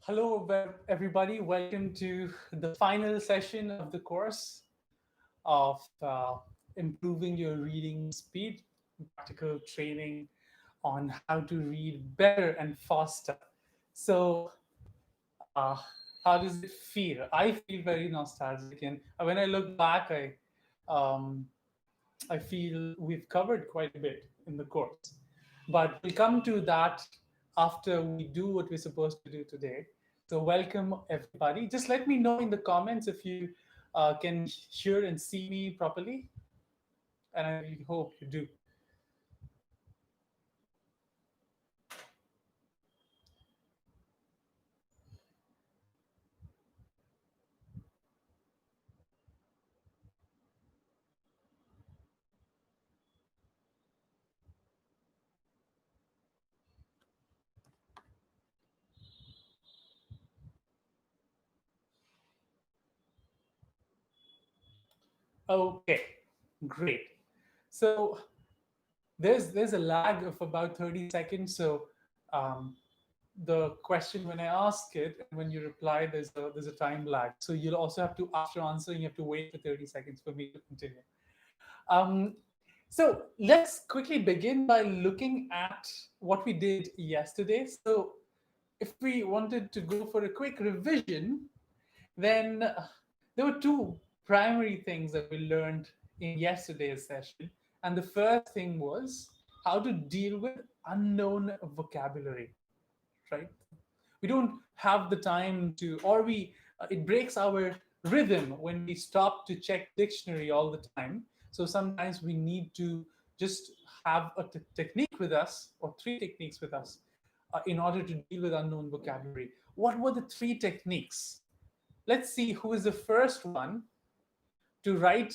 Hello, everybody. Welcome to the final session of the course of improving your reading speed, practical training on how to read better and faster. So, uh, how does it feel? I feel very nostalgic, and when I look back, um, I feel we've covered quite a bit in the course. But we'll come to that after we do what we're supposed to do today. So, welcome everybody. Just let me know in the comments if you can hear and see me properly. And I really hope you do. Okay, great. So, there's a lag of about 30 seconds. So, um, the question when I ask it and when you reply, there's a time lag. So you'll also have to, after answering, you have to wait for 30 seconds for me to continue. Um, so let's quickly begin by looking at what we did yesterday. So if we wanted to go for a quick revision, then there were two primary things that we learned in yesterday's session. And the first thing was how to deal with unknown vocabulary, right? We don't have the time to, or we it breaks our rhythm when we stop to check dictionary all the time. So sometimes we need to just have a technique with us, or three techniques with us, in order to deal with unknown vocabulary. What were the three techniques? Let's see who is the first one to write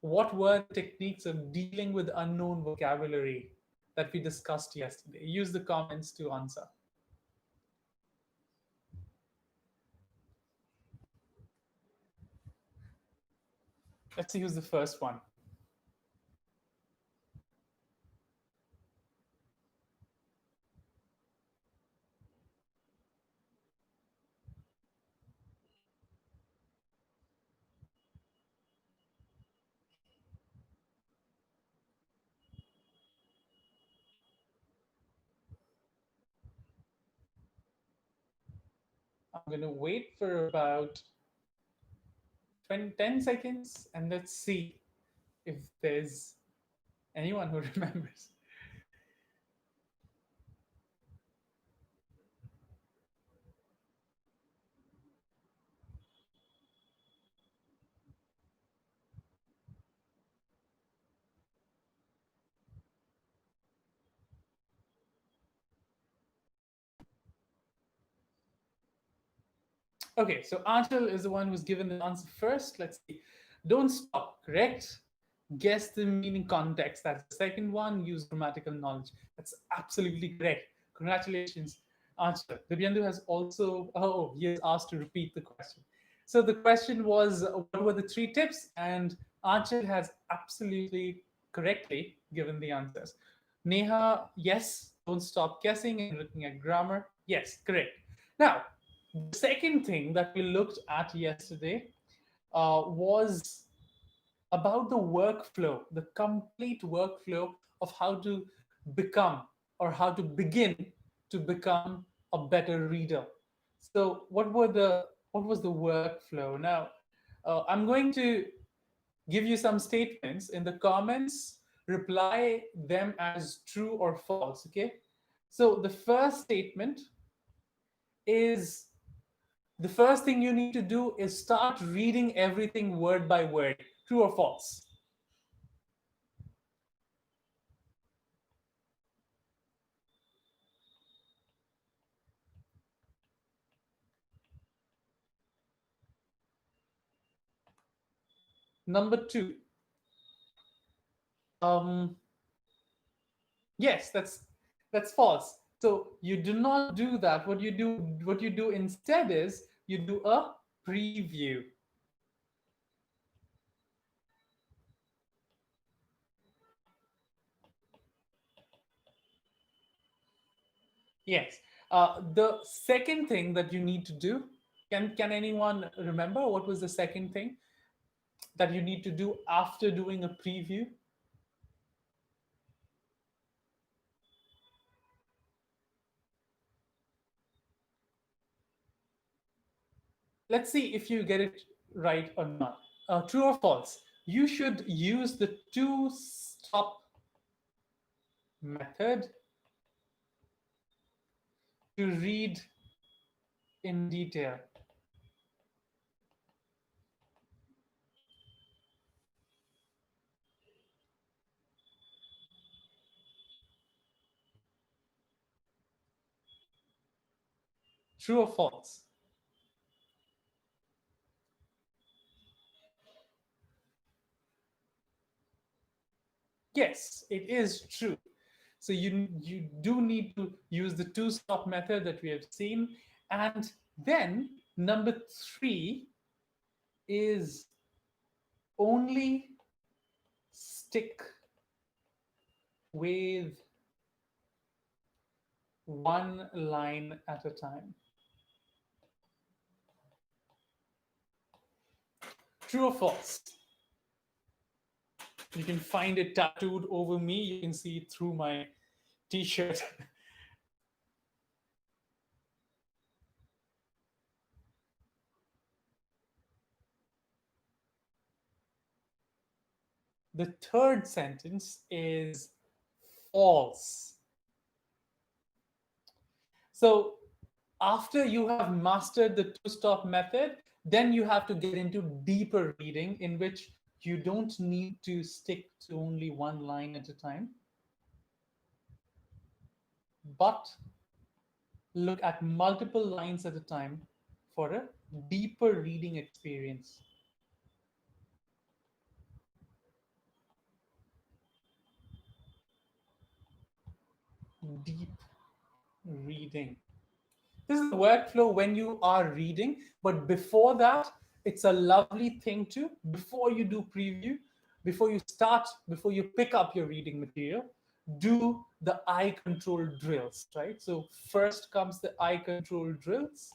what were the techniques of dealing with unknown vocabulary that we discussed yesterday. Use the comments to answer. Let's see who's the first one. I'm going to wait for about 10 seconds and let's see if there's anyone who remembers. Okay, so Anshul is the one who's given the answer first. Let's see. Don't stop, correct? Guess the meaning context. That's the second one. Use grammatical knowledge. That's absolutely correct. Congratulations, Anshul. Divyendu has also, oh, he has asked to repeat the question. So the question was, what were the three tips? And Anshul has absolutely correctly given the answers. Neha, yes, don't stop guessing and looking at grammar. Yes, correct. Now, the second thing that we looked at yesterday was about the workflow, the complete workflow of how to become or how to begin to become a better reader. So, what was the workflow? Now, I'm going to give you some statements in the comments. Reply them as true or false. Okay. So the first statement is the first thing you need to do is start reading everything word by word. True or false? Number two, um, yes, that's false. So you do not do that. What you do instead is you do a preview. Yes. The second thing that you need to do, can anyone remember what was the second thing that you need to do after doing a preview? Let's see if you get it right or not. True or false? You should use the two stop method to read in detail. True or false? Yes, it is true. So you do need to use the two stop method that we have seen. And then number three is only stick with one line at a time. True or false? You can find it tattooed over me. You can see it through my t-shirt. The third sentence is false. So after you have mastered the two stop method, then you have to get into deeper reading in which you don't need to stick to only one line at a time, but look at multiple lines at a time for a deeper reading experience. Deep reading. This is the workflow when you are reading, but before that, it's a lovely thing to, before you do preview, before you start, before you pick up your reading material, do the eye control drills, right? So first comes the eye control drills,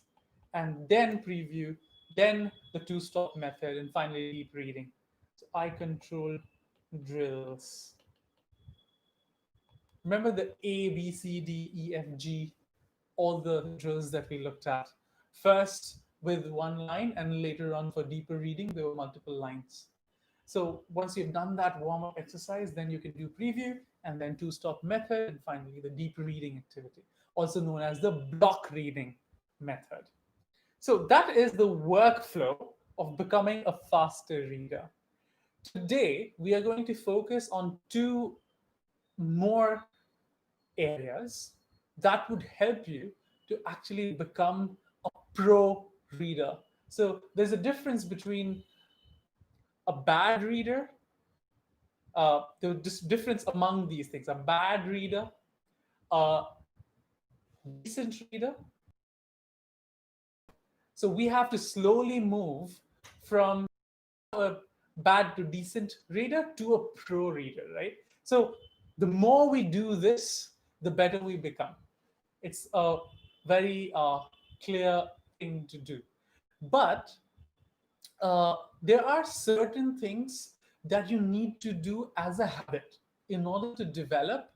and then preview, then the two stop method, and finally deep reading. So eye control drills. Remember the A, B, C, D, E, F, G, all the drills that we looked at. First with one line, and later on for deeper reading, there were multiple lines. So once you've done that warm up exercise, then you can do preview and then two stop method, and finally the deep reading activity, also known as the block reading method. So that is the workflow of becoming a faster reader. Today, we are going to focus on two more areas that would help you to actually become a pro reader. So there's a difference between a bad reader, the difference among these things: a bad reader, a decent reader. So we have to slowly move from a bad to decent reader to a pro reader, right? So the more we do this, the better we become. It's a very clear thing to do. But there are certain things that you need to do as a habit in order to develop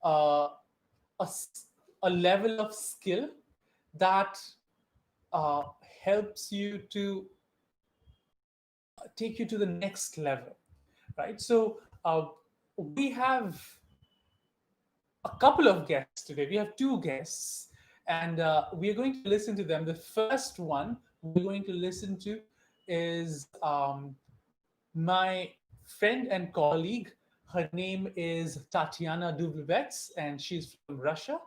uh, a, a level of skill that uh, helps you to take you to the next level, right? So we have a couple of guests today. We have two guests, and we are going to listen to them. The first one we're going to listen to is my friend and colleague. Her name is Tatiana Dubrovets, and she's from Russia.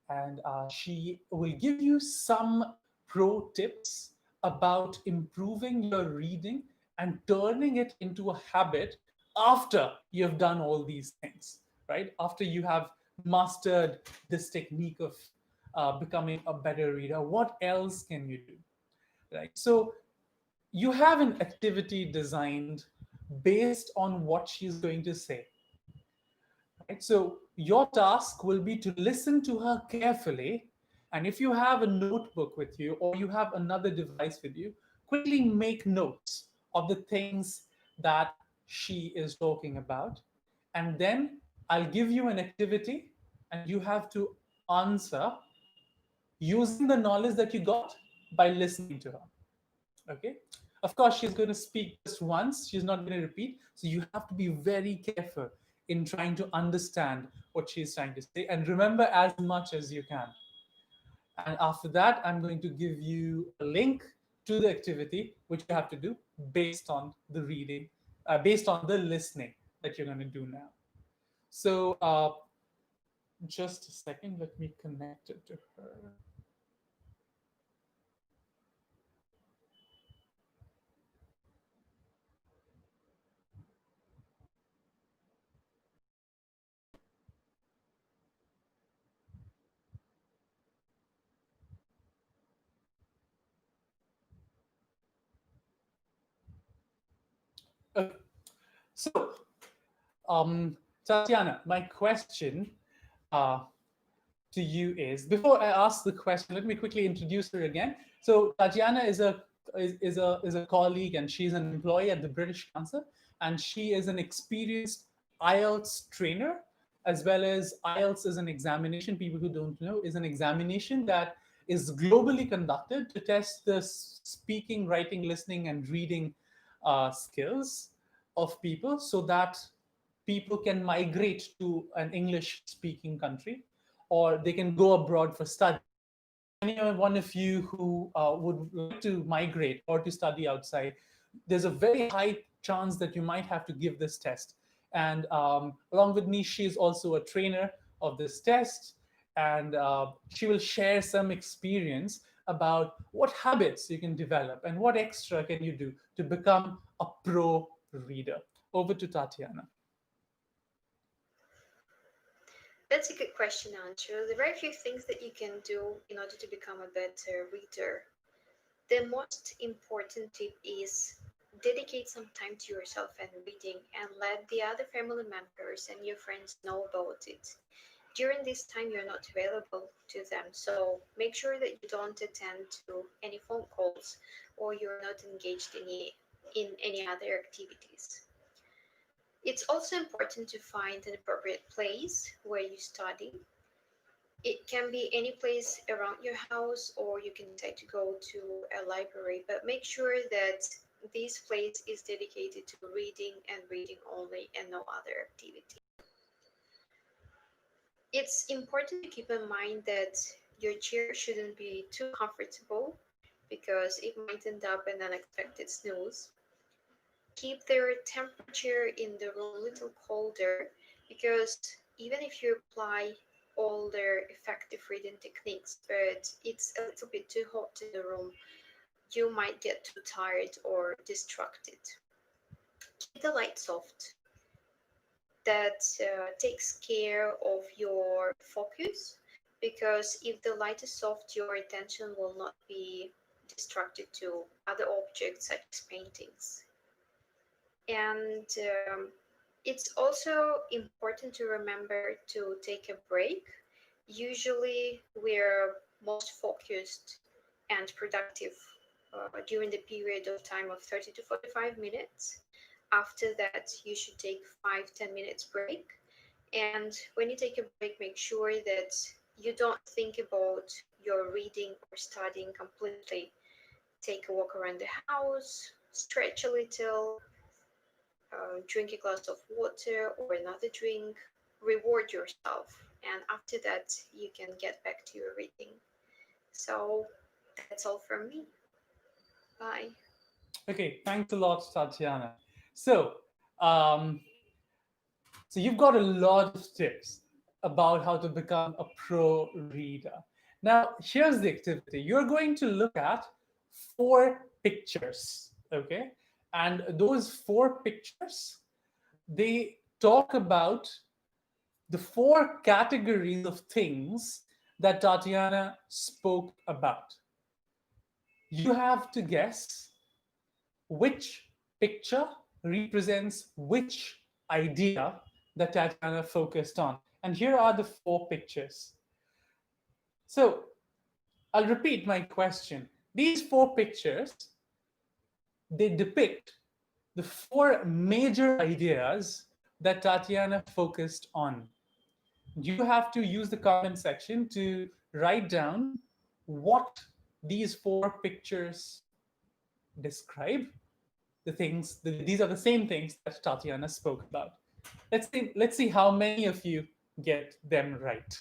And she will give you some pro tips about improving your reading and turning it into a habit after you've done all these things, right? After you have mastered this technique of becoming a better reader, what else can you do, right? So you have an activity designed based on what she's going to say, right? So your task will be to listen to her carefully And if you have a notebook with you or you have another device with you, quickly make notes of the things that she is talking about. And then I'll give you an activity and you have to answer using the knowledge that you got by listening to her. Okay. Of course, she's going to speak just once, she's not going to repeat. So you have to be very careful in trying to understand what she's trying to say and remember as much as you can. And after that, I'm going to give you a link to the activity, which you have to do based on the reading, based on the listening that you're going to do now. So, just a second, let me connect it to her. Okay. So, Tatiana, my question uh, to you is, before I ask the question, let me quickly introduce her again. So Tatiana is a colleague and she's an employee at the British Council, and she is an experienced IELTS trainer, as well as IELTS is an examination. People who don't know, is an examination that is globally conducted to test the speaking, writing, listening, and reading skills of people, so that people can migrate to an English speaking country or they can go abroad for study. Any one of you who would like to migrate or to study outside, there's a very high chance that you might have to give this test. And along with me, she's also a trainer of this test, and she will share some experience about what habits you can develop and what extra can you do to become a pro reader. Over to Tatiana. That's a good question, Andrew. There are very few things that you can do in order to become a better reader. The most important tip is dedicate some time to yourself and reading and let the other family members and your friends know about it. During this time, you're not available to them, so make sure that you don't attend to any phone calls or you're not engaged in any other activities. It's also important to find an appropriate place where you study. It can be any place around your house, or you can decide to go to a library, but make sure that this place is dedicated to reading and reading only and no other activity. It's important to keep in mind that your chair shouldn't be too comfortable because it might end up an unexpected snooze. Keep their temperature in the room a little colder because even if you apply all their effective reading techniques, but it's a little bit too hot in the room, you might get too tired or distracted. Keep the light soft. That takes care of your focus because if the light is soft, your attention will not be distracted to other objects such as paintings. And it's also important to remember to take a break. Usually, we're most focused and productive during the period of time of 30 to 45 minutes. After that, you should take 5-10 minutes break. And when you take a break, make sure that you don't think about your reading or studying completely. Take a walk around the house, stretch a little, drink a glass of water or another drink, reward yourself, and after that, you can get back to your reading. So that's all from me. Bye. Okay, thanks a lot, Tatiana. So, um, so you've got a lot of tips about how to become a pro reader. Now, here's the activity. You're going to look at four pictures, okay? And those four pictures, they talk about the four categories of things that Tatiana spoke about. You have to guess which picture represents which idea that Tatiana focused on. And here are the four pictures. So I'll repeat my question. These four pictures, they depict the four major ideas that Tatiana focused on. You have to use the comment section to write down what these four pictures describe. These are the same things that Tatiana spoke about. Let's see how many of you get them right.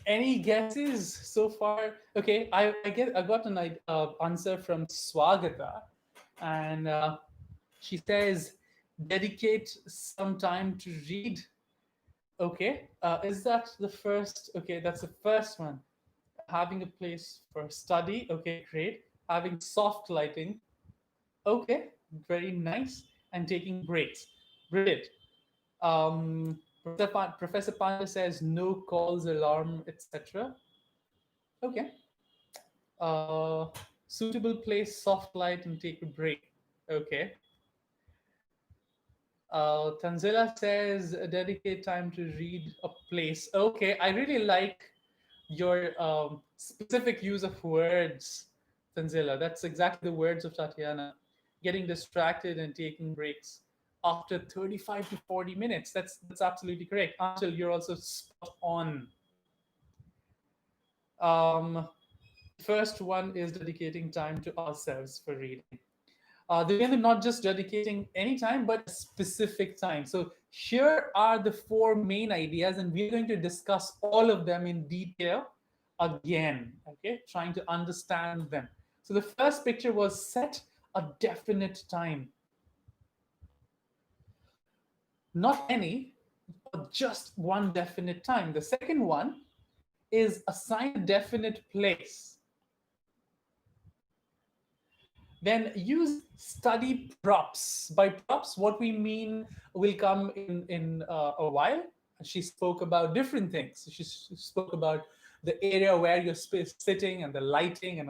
Any guesses so far? Okay, I got an answer from Swagata, and she says dedicate some time to read. Okay, is that the first? Okay, that's the first one. Having a place for study. Okay, great. Having soft lighting. Okay, very nice. And taking breaks. Brilliant. Professor Panda says no calls, alarm, etc. Okay. Uh, Suitable place, soft light, and take a break. Okay. Tanzila says dedicate time to read a place. Okay, I really like your specific use of words, Tanzila. That's exactly the words of Tatiana. Getting distracted and taking breaks after 35 to 40 minutes. That's absolutely correct. Until you're also spot on. First one is dedicating time to ourselves for reading. They're not just dedicating any time, but a specific time. So here are the four main ideas, and we're going to discuss all of them in detail again. Okay, trying to understand them. So the first picture was set a definite time, not any, but just one definite time. The second one is assign a definite place. Then use study props. By props, what we mean will come in a while. She spoke about different things. She spoke about the area where you're sitting and the lighting and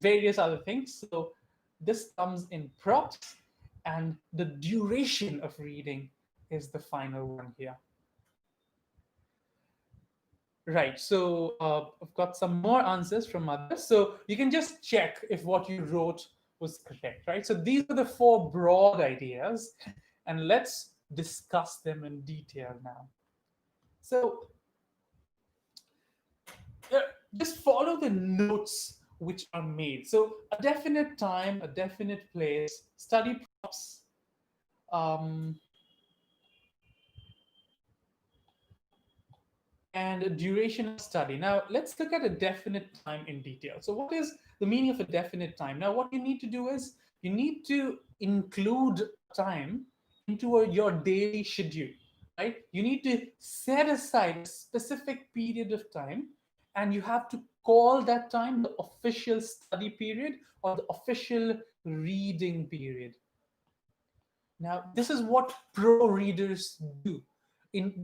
various other things. So this comes in props, and the duration of reading is the final one here. Right. So I've got some more answers from others. So you can just check if what you wrote was correct, right? So these are the four broad ideas, and let's discuss them in detail now. So uh, just follow the notes which are made. So a definite time, a definite place, study props, um, and duration of study. Now, let's look at a definite time in detail. So, what is the meaning of a definite time? Now, what you need to do is you need to include time into your daily schedule, right? You need to set aside a specific period of time, and you have to call that time the official study period or the official reading period. Now, this is what pro readers do.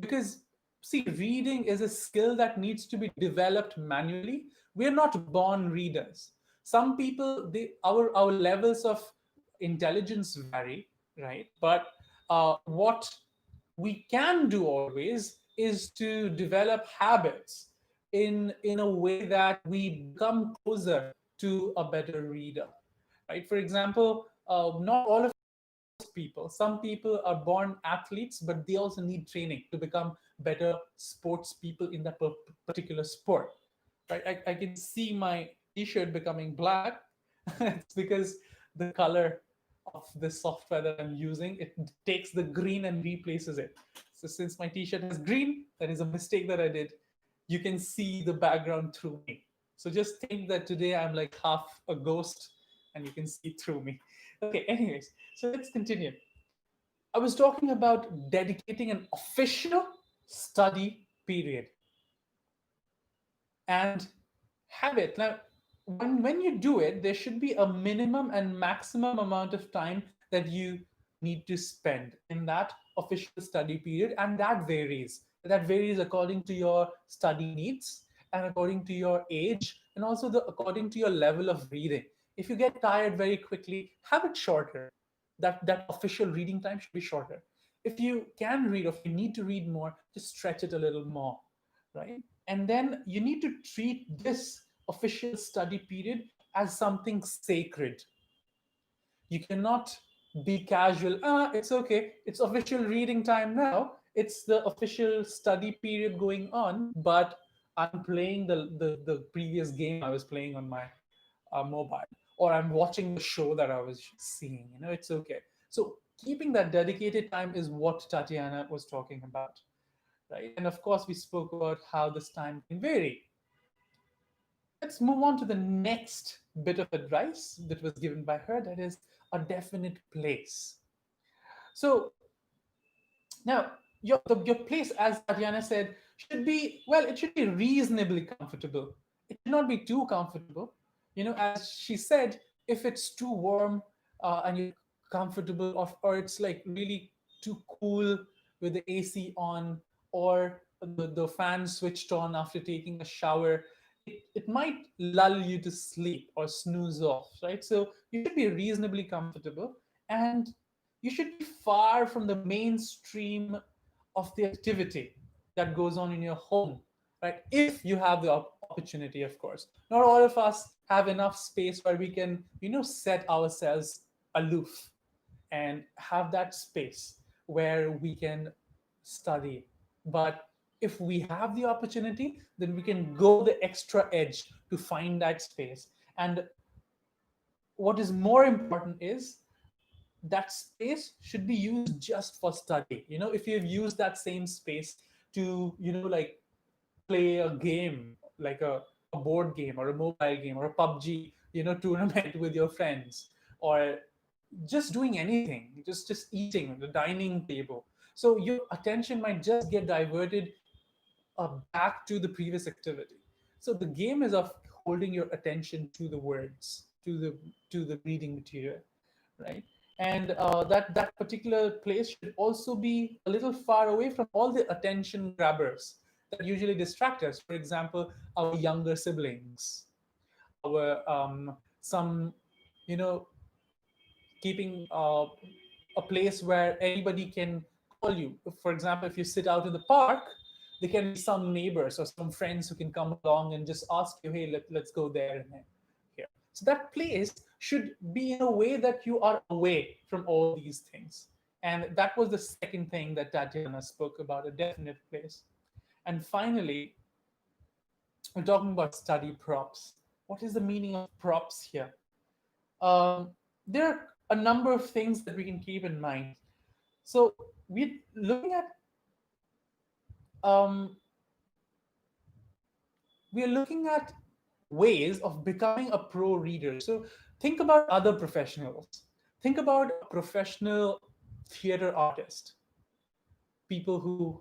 Because see, reading is a skill that needs to be developed manually. We're not born readers. Some people, our levels of intelligence vary, right? But what we can do always is to develop habits in a way that we become closer to a better reader, right? For example, not all of most people. Some people are born athletes, but they also need training to become better sports people in that particular sport. Right? I can see my t-shirt becoming black. It's because the color of this software that I'm using, it takes the green and replaces it. So since my t-shirt has green, that is a mistake that I did. You can see the background through me. So just think that today I'm like half a ghost and you can see through me. Okay, anyways, so let's continue. I was talking about dedicating an official study period and have it. Now, when you do it, there should be a minimum and maximum amount of time that you need to spend in that official study period, and that varies. That varies according to your study needs and according to your age, and also according to your level of reading. If you get tired very quickly, have it shorter. That official reading time should be shorter. If you can read, or if you need to read more, just stretch it a little more, right? And then you need to treat this official study period as something sacred. You cannot be casual. It's okay. It's official reading time now. It's the official study period going on, but I'm playing the previous game I was playing on my mobile, or I'm watching the show that I was seeing. It's okay. So keeping that dedicated time is what Tatiana was talking about, right? And of course, we spoke about how this time can vary. Let's move on to the next bit of advice that was given by her, that is a definite place. So now, your place, as Tatiana said, should be, well, it should be reasonably comfortable. It should not be too comfortable. As she said, if it's too warm and you're comfortable, or it's like really too cool with the AC on, or the fan switched on after taking a shower, it might lull you to sleep or snooze off, right? So you should be reasonably comfortable, and you should be far from the mainstream of the activity that goes on in your home, right? If you have the opportunity, of course. Not all of us have enough space where we can, set ourselves aloof and have that space where we can study. But if we have the opportunity, then we can go the extra edge to find that space. And what is more important is that space should be used just for study. If you've used that same space to, like play a game, like a board game or a mobile game or a PUBG, tournament with your friends, or just doing anything, just eating at the dining table. So your attention might just get diverted back to the previous activity. So the game is of holding your attention to the words, to the reading material, right? And that particular place should also be a little far away from all the attention grabbers that usually distract us. For example, our younger siblings, our some, you know, keeping a place where anybody can call you. For example, if you sit out in the park, there can be some neighbors or some friends who can come along and just ask you, hey, let's go there and here. So that place should be in a way that you are away from all these things. And that was the second thing that Tatiana spoke about, a definite place. And finally, we're talking about study props. What is the meaning of props here? um, there are a number of things that we can keep in mind. So um, we're looking at ways of becoming a pro reader. So think about other professionals. Think about a professional theater artist, people who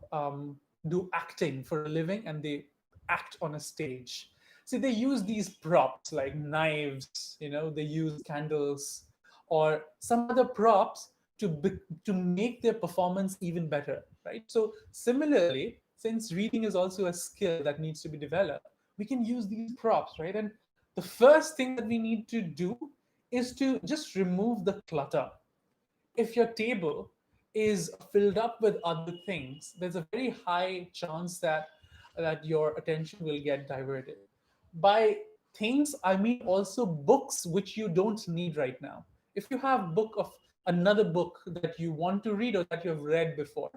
do acting for a living and they act on a stage. See, they use these props like knives, they use candles or some other props to make their performance even better, right? So similarly, since reading is also a skill that needs to be developed, we can use these props, right? And the first thing that we need to do is to just remove the clutter. If your table is filled up with other things, there's a very high chance that your attention will get diverted. By things, I mean also books which you don't need right now. If you have book of another book that you want to read or that you have read before,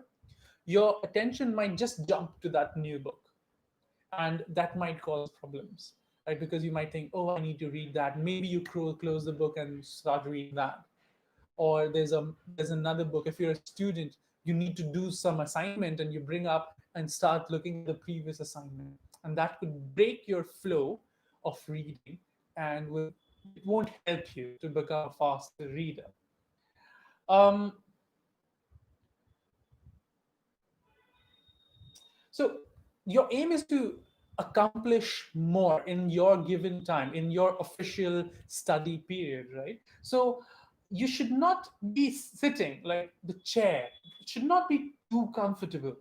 your attention might just jump to that new book, and that might cause problems, right? Because you might think, oh, I need to read that. Maybe you close the book and start reading that. Or there's another book. If you're a student, you need to do some assignment and you bring up and start looking at the previous assignment, and that could break your flow of reading, and it won't help you to become a faster reader. um, So your aim is to accomplish more in your given time, in your official study period, right? So you should not be sitting like the chair. It should not be too comfortable,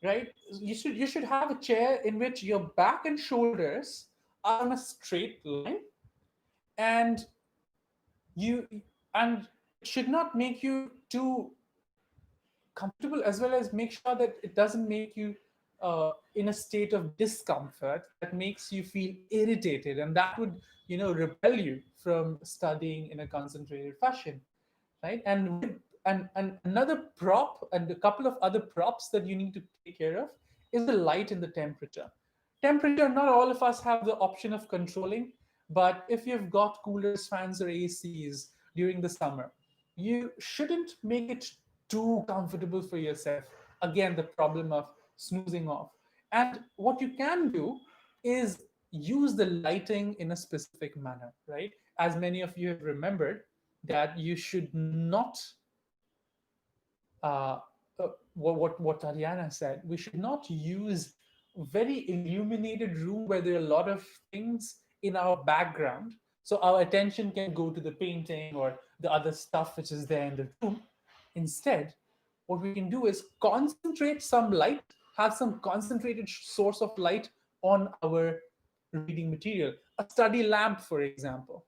right? You should have a chair in which your back and shoulders are on a straight line, and you and it should not make you too comfortable, as well as make sure that it doesn't make you in a state of discomfort that makes you feel irritated, and that would repel you from studying in a concentrated fashion, right? And another prop and a couple of other props that you need to take care of is the light and the temperature. Not all of us have the option of controlling, but if you've got coolers, fans, or ACs during the summer, you shouldn't make it too comfortable for yourself. Again, the problem of snoozing off. And what you can do is use the lighting in a specific manner, right? As many of you have remembered, that you should not uh, what Ariana said. We should not use very illuminated room where there are a lot of things in our background, so our attention can go to the painting or the other stuff which is there in the room. Instead, what we can do is concentrate some light, have some concentrated source of light on our reading material. A study lamp, for example,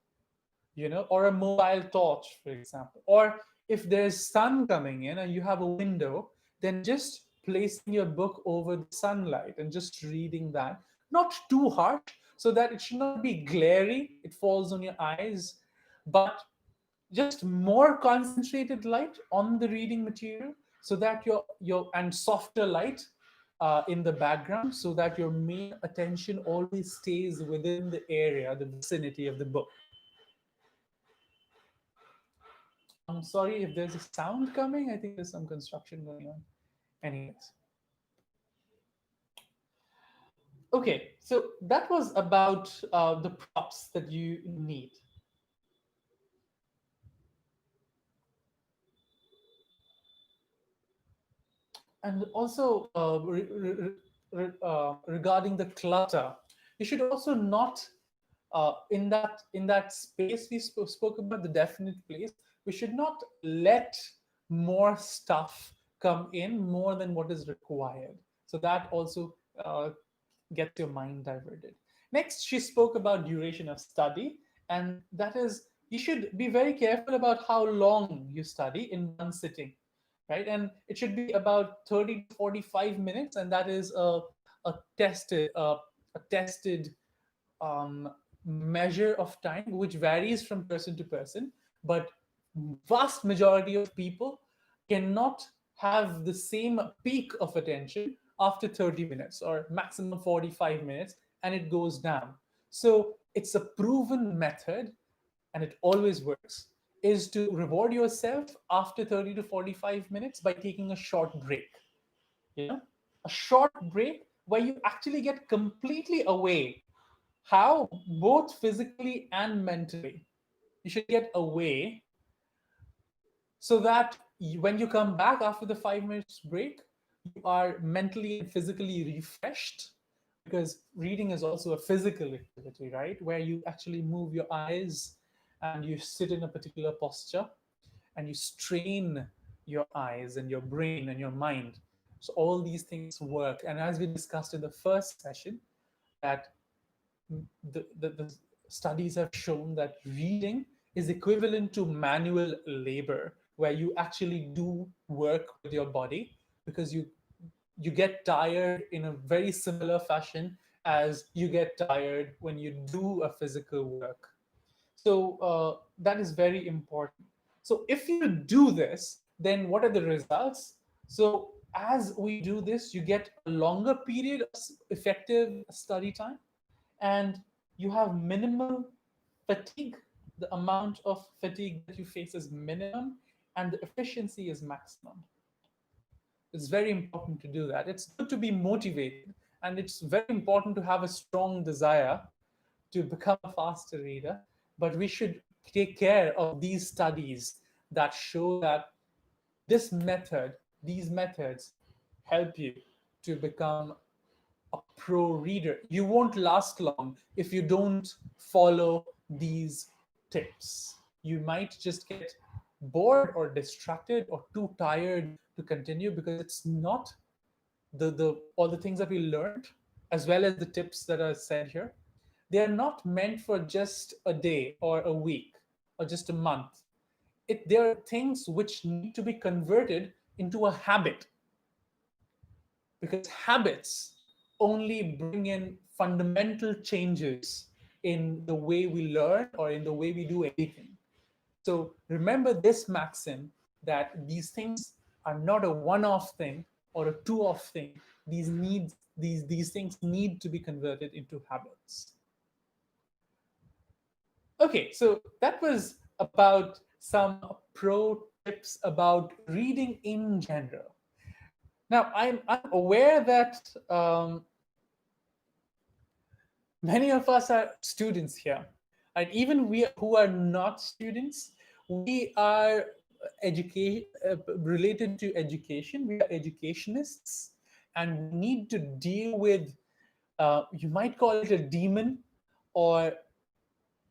or a mobile torch, for example. Or if there's sun coming in and you have a window, then just placing your book over the sunlight and just reading that, not too harsh, so that it should not be glary, it falls on your eyes, but just more concentrated light on the reading material, so that your and softer light in the background, so that your main attention always stays within the area, the vicinity of the book. I'm sorry if there's a sound coming. I think there's some construction going on. Anyways. Okay, so that was about the props that you need. And also, regarding the clutter, you should also not, in that space we spoke about, the definite place, we should not let more stuff come in more than what is required, so that also gets your mind diverted. Next, she spoke about duration of study, and that is, you should be very careful about how long you study in one sitting, right? And it should be about 30 to 45 minutes, and that is a tested a tested um, measure of time, which varies from person to person, but vast majority of people cannot have the same peak of attention after 30 minutes or maximum 45 minutes, and it goes down. So it's a proven method, and it always works, is to reward yourself after 30 to 45 minutes by taking a short break. You know, a short break where you actually get completely away. How? Both physically and mentally. You should get away, so that when you come back after the 5 minutes break, you are mentally and physically refreshed, because reading is also a physical activity, right? Where you actually move your eyes and you sit in a particular posture and you strain your eyes and your brain and your mind. So all these things work. And as we discussed in the first session, that the studies have shown that reading is equivalent to manual labor, where you actually do work with your body, because you get tired in a very similar fashion as you get tired when you do a physical work. So that is very important. So if you do this, then what are the results? So as we do this, you get a longer period of effective study time, and you have minimal fatigue. The amount of fatigue that you face is minimum, and the efficiency is maximum. It's very important to do that. It's good to be motivated, and it's very important to have a strong desire to become a faster reader. But we should take care of these studies that show that this method, these methods help you to become a pro reader. You won't last long if you don't follow these tips. You might just get bored or distracted or too tired to continue, because it's not the all the things that we learned, as well as the tips that are said here, they are not meant for just a day or a week or just a month. They are things which need to be converted into a habit, because habits only bring in fundamental changes in the way we learn or in the way we do anything. So remember this maxim, that these things are not a one-off thing or a two-off thing. These things need to be converted into habits. Okay, so that was about some pro tips about reading in general. Now I'm aware that many of us are students here, and even we who are not students, we are related to education. We are educationists, and we need to deal with, you might call it a demon, or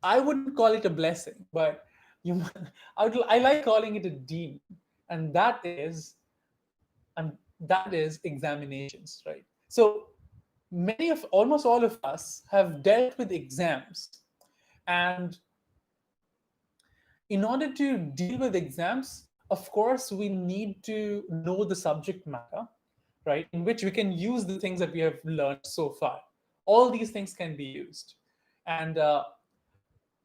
I wouldn't call it a blessing, but you I like calling it a demon, and that is examinations, right? So almost all of us have dealt with exams, and in order to deal with exams, of course, we need to know the subject matter, right? In which we can use the things that we have learned so far. All these things can be used. And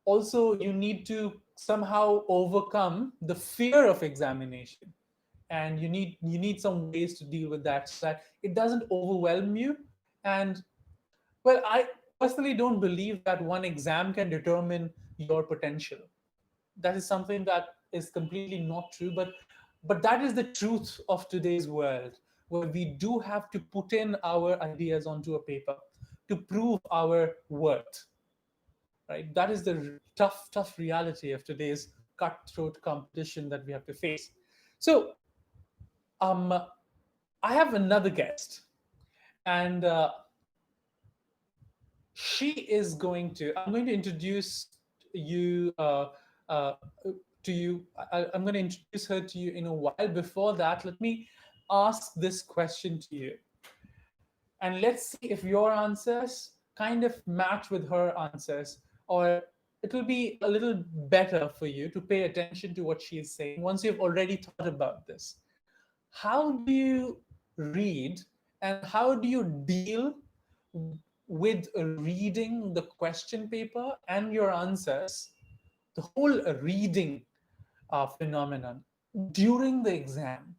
also, you need to somehow overcome the fear of examination. And you need some ways to deal with that, so that it doesn't overwhelm you. And well, I personally don't believe that one exam can determine your potential. That is something that is completely not true, but that is the truth of today's world, where we do have to put in our ideas onto a paper to prove our worth, right? That is the tough reality of today's cutthroat competition that we have to face. So um I have another guest, and I'm going to introduce you uh, to you. I'm going to introduce her to you in a while. Before that, let me ask this question to you, and let's see if your answers kind of match with her answers, or it will be a little better for you to pay attention to what she is saying once you've already thought about this. How do you read, and how do you deal with reading the question paper and your answers, the whole reading phenomenon during the exam?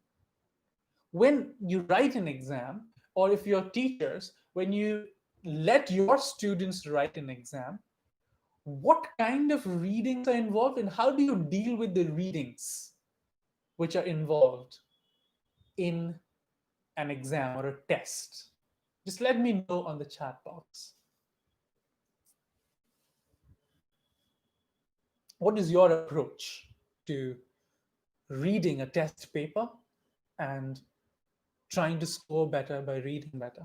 When you write an exam, or if you're teachers, when you let your students write an exam, what kind of readings are involved, and how do you deal with the readings which are involved in an exam or a test? Just let me know on the chat box. What is your approach to reading a test paper and trying to score better by reading better?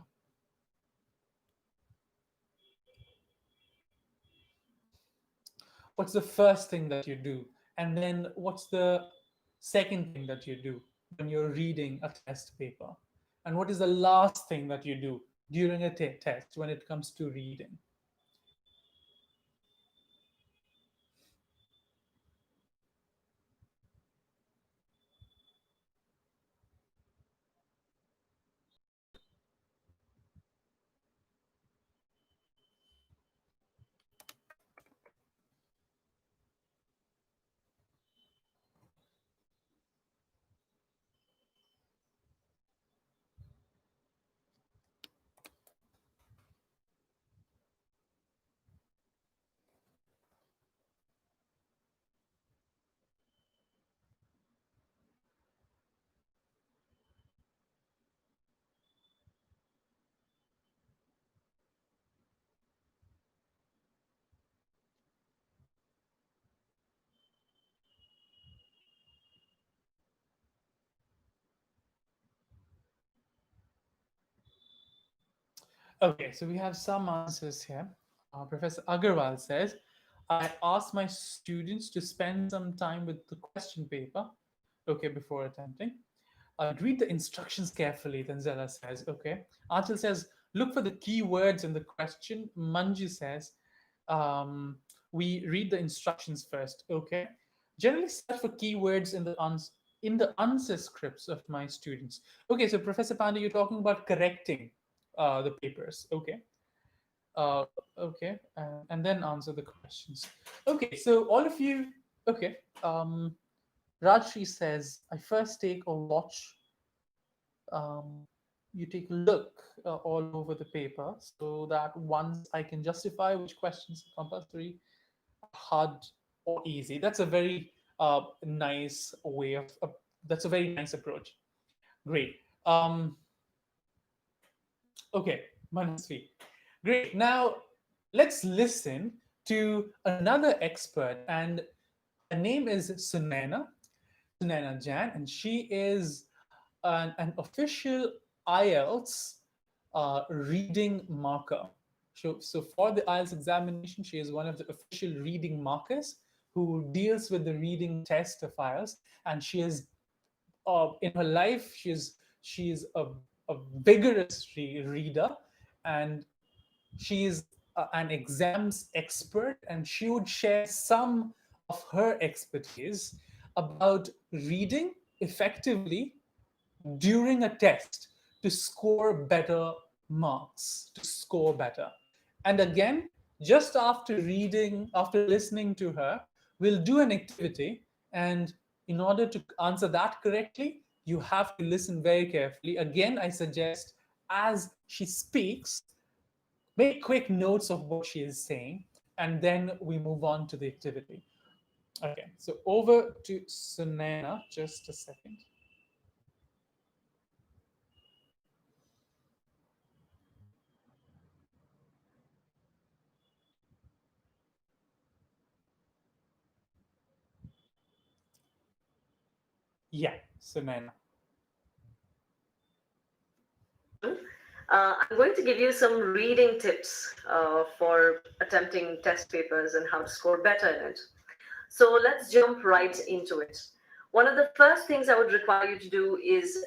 What's the first thing that you do? And then what's the second thing that you do when you're reading a test paper? And what is the last thing that you do during a test when it comes to reading? Okay, so we have some answers here. Professor Agarwal says, I ask my students to spend some time with the question paper, okay, before attempting. Read the instructions carefully, Tanzela says, okay. Achal says, look for the key words in the question. Manju says, um, we read the instructions first, okay. Generally search for keywords in the answer scripts of my students. Okay, so Professor Pandey, you're talking about correcting the papers, okay. Uh, okay, and then answer the questions. Okay, so all of you, okay. Rajshri says, I first take a watch, um, you take a look all over the paper so that once I can justify which questions are compulsory, hard, or easy. That's a very nice way of, that's a very nice approach. Great. Okay, Manasvi. Great. Now let's listen to another expert, and her name is Sunaina Jan, and she is an official IELTS reading marker. So for the IELTS examination, she is one of the official reading markers who deals with the reading test of IELTS, and she is in her life she's a vigorous reader, and she's an exams expert, and she would share some of her expertise about reading effectively during a test to score better marks, to score better. And again, just after reading, after listening to her, we'll do an activity. And in order to answer that correctly, you have to listen very carefully. Again, I suggest as she speaks, make quick notes of what she is saying, and then we move on to the activity. Okay, so over to Sunana, just a second. Yeah, Sunana. Everyone. I'm going to give you some reading tips for attempting test papers and how to score better in it. So let's jump right into it. One of the first things I would require you to do is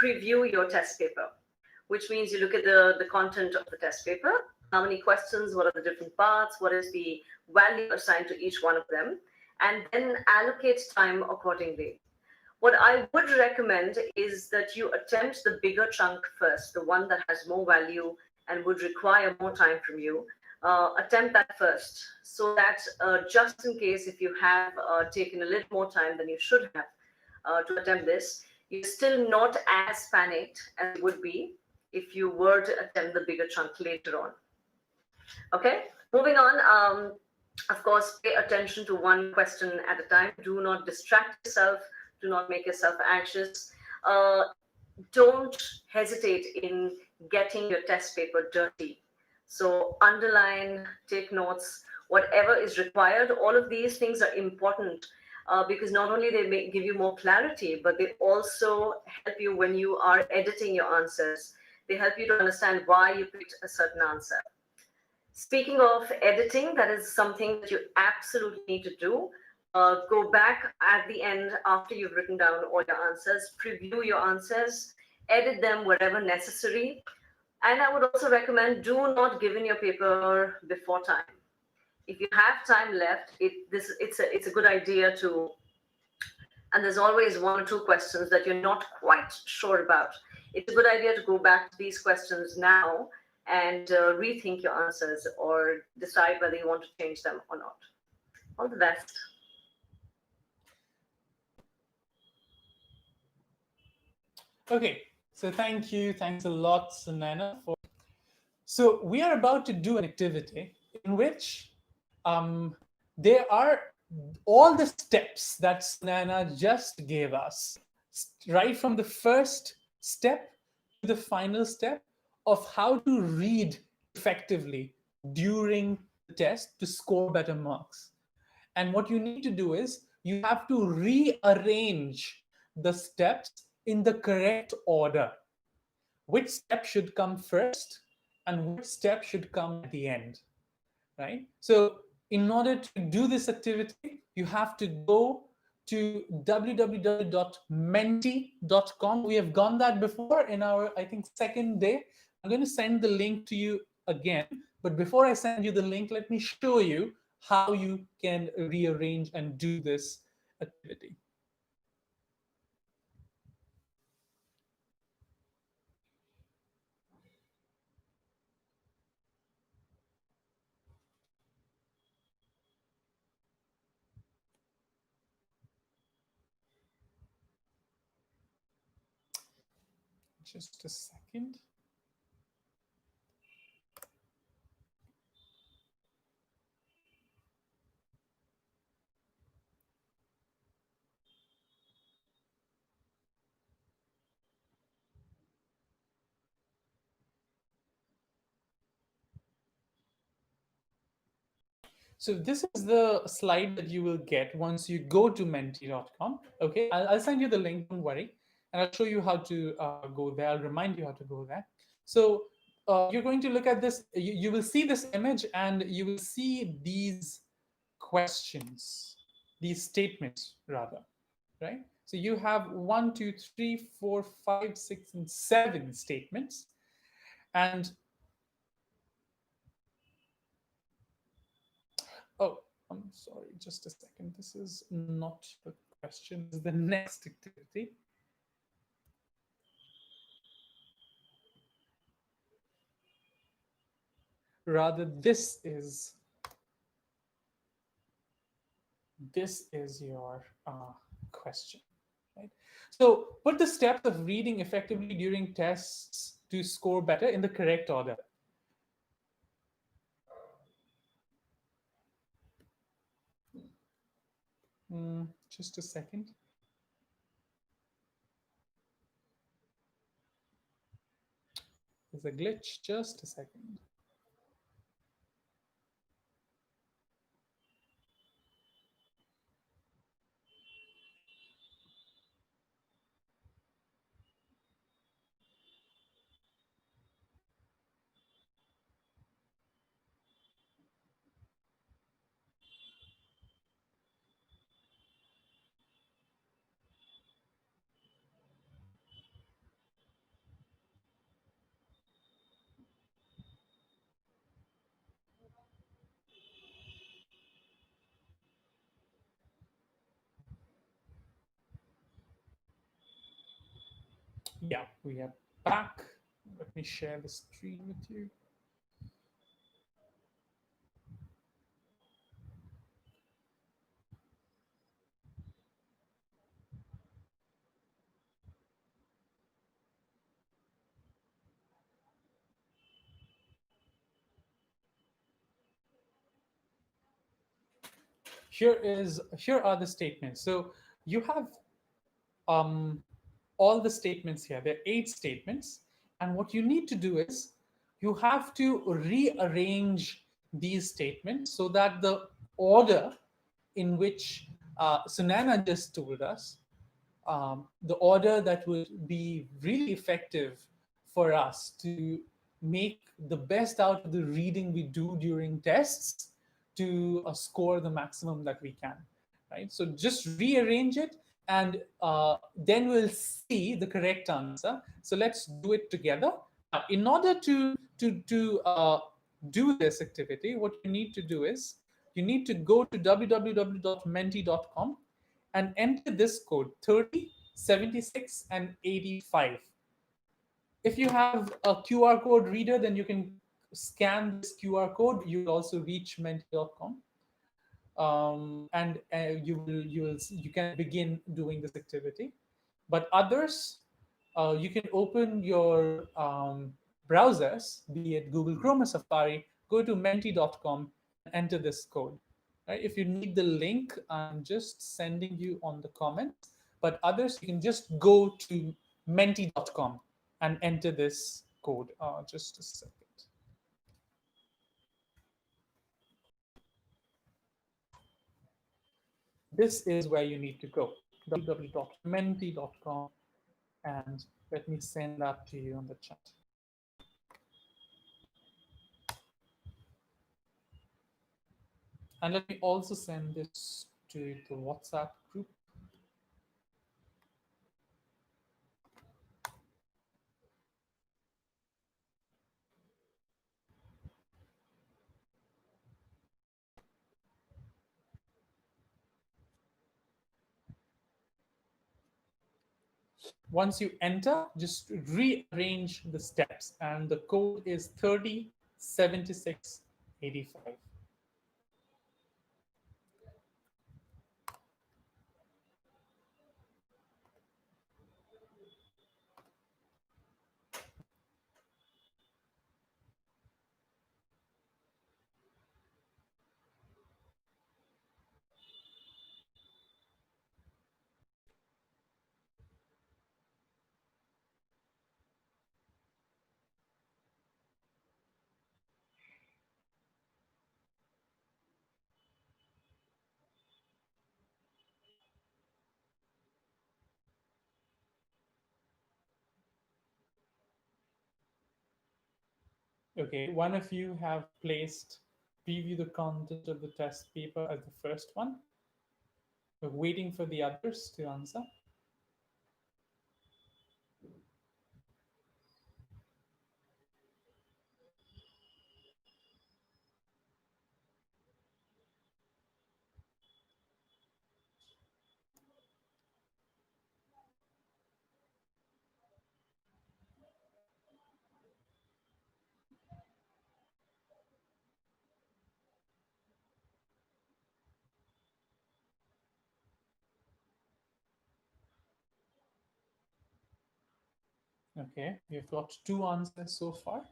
preview your test paper, which means you look at the content of the test paper, how many questions, what are the different parts, what is the value assigned to each one of them, and then allocate time accordingly. What I would recommend is that you attempt the bigger chunk first, the one that has more value and would require more time from you. Attempt that first, so that just in case if you have taken a little more time than you should have to attempt this, you're still not as panicked as you would be if you were to attempt the bigger chunk later on. Okay, moving on. Of course, pay attention to one question at a time. Do not distract yourself. Do not make yourself anxious. Uh, don't hesitate in getting your test paper dirty. So, underline, take notes, whatever is required. All of these things are important because not only they may give you more clarity, but they also help you when you are editing your answers. They help you to understand why you picked a certain answer. Speaking of editing, that is something that you absolutely need to do. Go back at the end after you've written down all your answers, preview your answers, edit them wherever necessary. And I would also recommend do not give in your paper before time. If you have time left, it's a good idea to, and there's always one or two questions that you're not quite sure about. It's a good idea to go back to these questions now and rethink your answers or decide whether you want to change them or not. All the best. Okay, so thank you. Thanks a lot, Sunana. So we are about to do an activity in which um, there are all the steps that Sunana just gave us, right from the first step to the final step of how to read effectively during the test to score better marks. And what you need to do is you have to rearrange the steps in the correct order. Which step should come first and what step should come at the end, right? So in order to do this activity, you have to go to www.menti.com. We have gone that before in our, I think, second day. I'm going to send the link to you again. But before I send you the link, let me show you how you can rearrange and do this activity. Just a second. So this is the slide that you will get once you go to menti.com. Okay, I'll send you the link, don't worry. And I'll show you how to go there. I'll remind you how to go there. So you're going to look at this, you will see this image and you will see these questions, these statements rather, right? So you have 1, 2, 3, 4, 5, 6, and 7 statements. And oh, I'm sorry, just a second. This is not the question, this is the next activity. Rather, this is your question, right? So put the steps of reading effectively during tests to score better in the correct order. Just a second. There's a glitch. Just a second. Yeah, we are back. Let me share the screen with you. Here are the statements. So you have um, all the statements here. There are 8 statements, and what you need to do is you have to rearrange these statements so that the order in which Sunana just told us, the order that would be really effective for us to make the best out of the reading we do during tests to score the maximum that we can, right? So just rearrange it, and then we'll see the correct answer. So let's do it together. Now, in order to do this activity, what you need to do is you need to go to www.menti.com and enter this code 30, 76, and 85. If you have a QR code reader, then you can scan this QR code. You will also reach menti.com. And you can begin doing this activity. But others, you can open your browsers, be it Google Chrome or Safari, go to menti.com and enter this code. Right? If you need the link, I'm just sending you on the comments. But others, you can just go to menti.com and enter this code. Just a second. This is where you need to go, www.menti.com, and let me send that to you on the chat. And let me also send this to the WhatsApp group. Once you enter, just rearrange the steps, and the code is 307685. Okay, one of you have placed preview the content of the test paper as the first one. We're waiting for the others to answer. Okay, we've got two answers so far.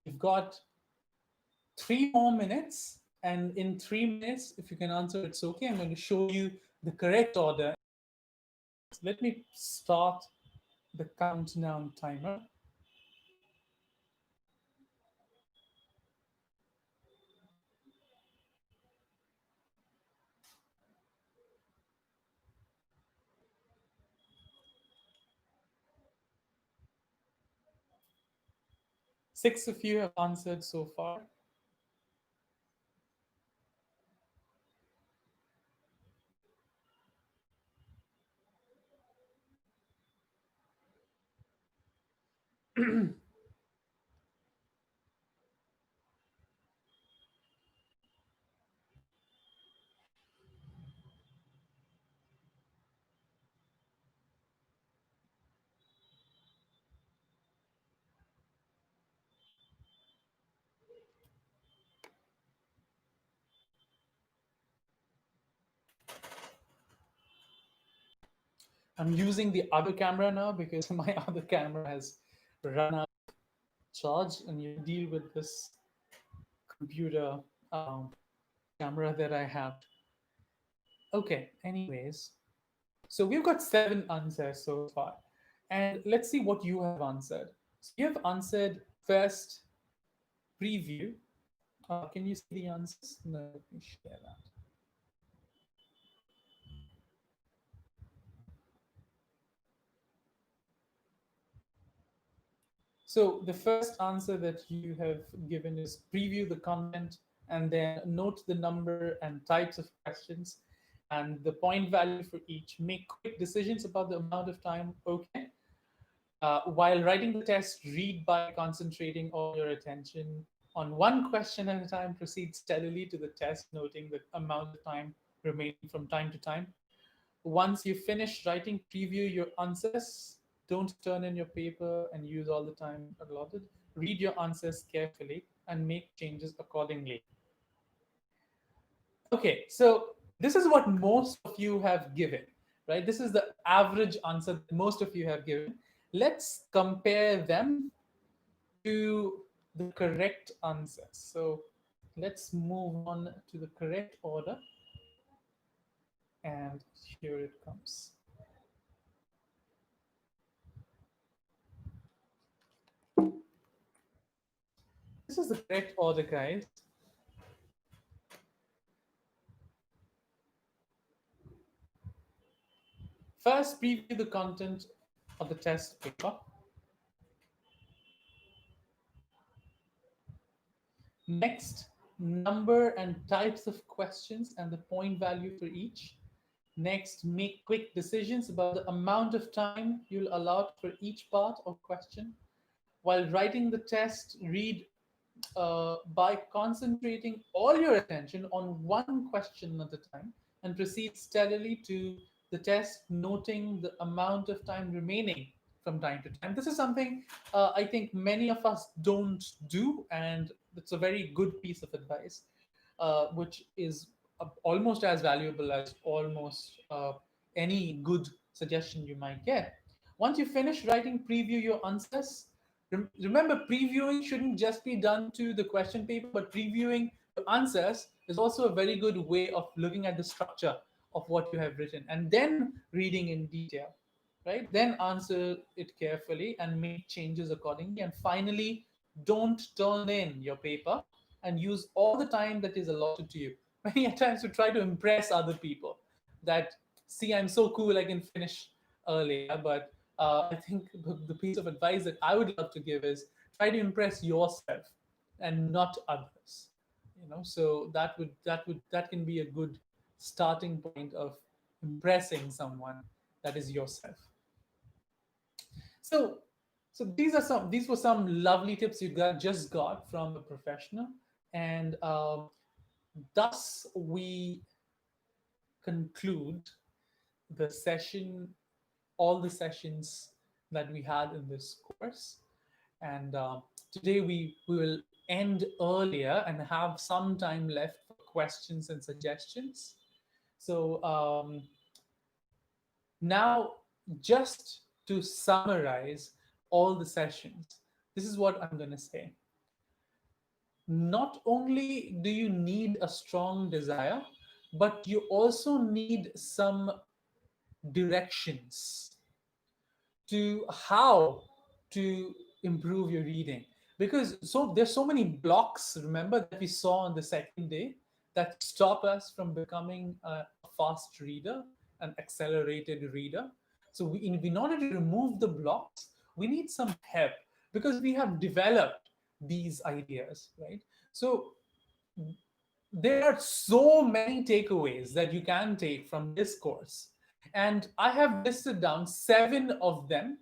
We've got 3 more minutes, and in 3 minutes, if you can answer, it's okay. I'm going to show you the correct order. Let me start the countdown timer. Six of you have answered so far. I'm using the other camera now because my other camera has run out of charge, and you deal with this computer camera that I have. Okay, anyways, so we've got seven answers so far. And let's see what you have answered. So you have answered first preview. Can you see the answers? No, let me share that. So the first answer that you have given is preview the content and then note the number and types of questions and the point value for each. Make quick decisions about the amount of time. Okay. While writing the test, read by concentrating all your attention on one question at a time. Proceed steadily to the test, noting the amount of time remaining from time to time. Once you finish writing, preview your answers. Don't turn in your paper and use all the time allotted. Read your answers carefully and make changes accordingly. Okay, so this is what most of you have given, right? This is the average answer that most of you have given. Let's compare them to the correct answers. So let's move on to the correct order. And here it comes. This is the correct order, guys. First, preview the content of the test paper. Next, number and types of questions and the point value for each. Next, make quick decisions about the amount of time you'll allot for each part or question. While writing the test, read by concentrating all your attention on one question at a time and proceed steadily to the test, noting the amount of time remaining from time to time. This is something I think many of us don't do, and it's a very good piece of advice, which is almost as valuable as almost any good suggestion you might get. Once you finish writing, preview your answers. Remember, previewing shouldn't just be done to the question paper, but previewing your answers is also a very good way of looking at the structure of what you have written and then reading in detail, right? Then answer it carefully and make changes accordingly. And finally, don't turn in your paper and use all the time that is allotted to you. Many times we try to impress other people that, see, I'm so cool, I can finish earlier. But I think the piece of advice that I would love to give is try to impress yourself and not others. So that can be a good starting point of impressing someone, that is yourself. So, these were some lovely tips you just got from a professional, and thus we conclude the session, all the sessions that we had in this course, and today we will end earlier and have some time left for questions and suggestions. So now, just to summarize all the sessions, this is what I'm going to say. Not only do you need a strong desire, but you also need some directions to how to improve your reading, because there's so many blocks, remember, that we saw on the second day, that stop us from becoming a fast reader, an accelerated reader. So in order to remove the blocks, we need some help, because we have developed these ideas, right? So there are so many takeaways that you can take from this course, and I have listed down 7 of them.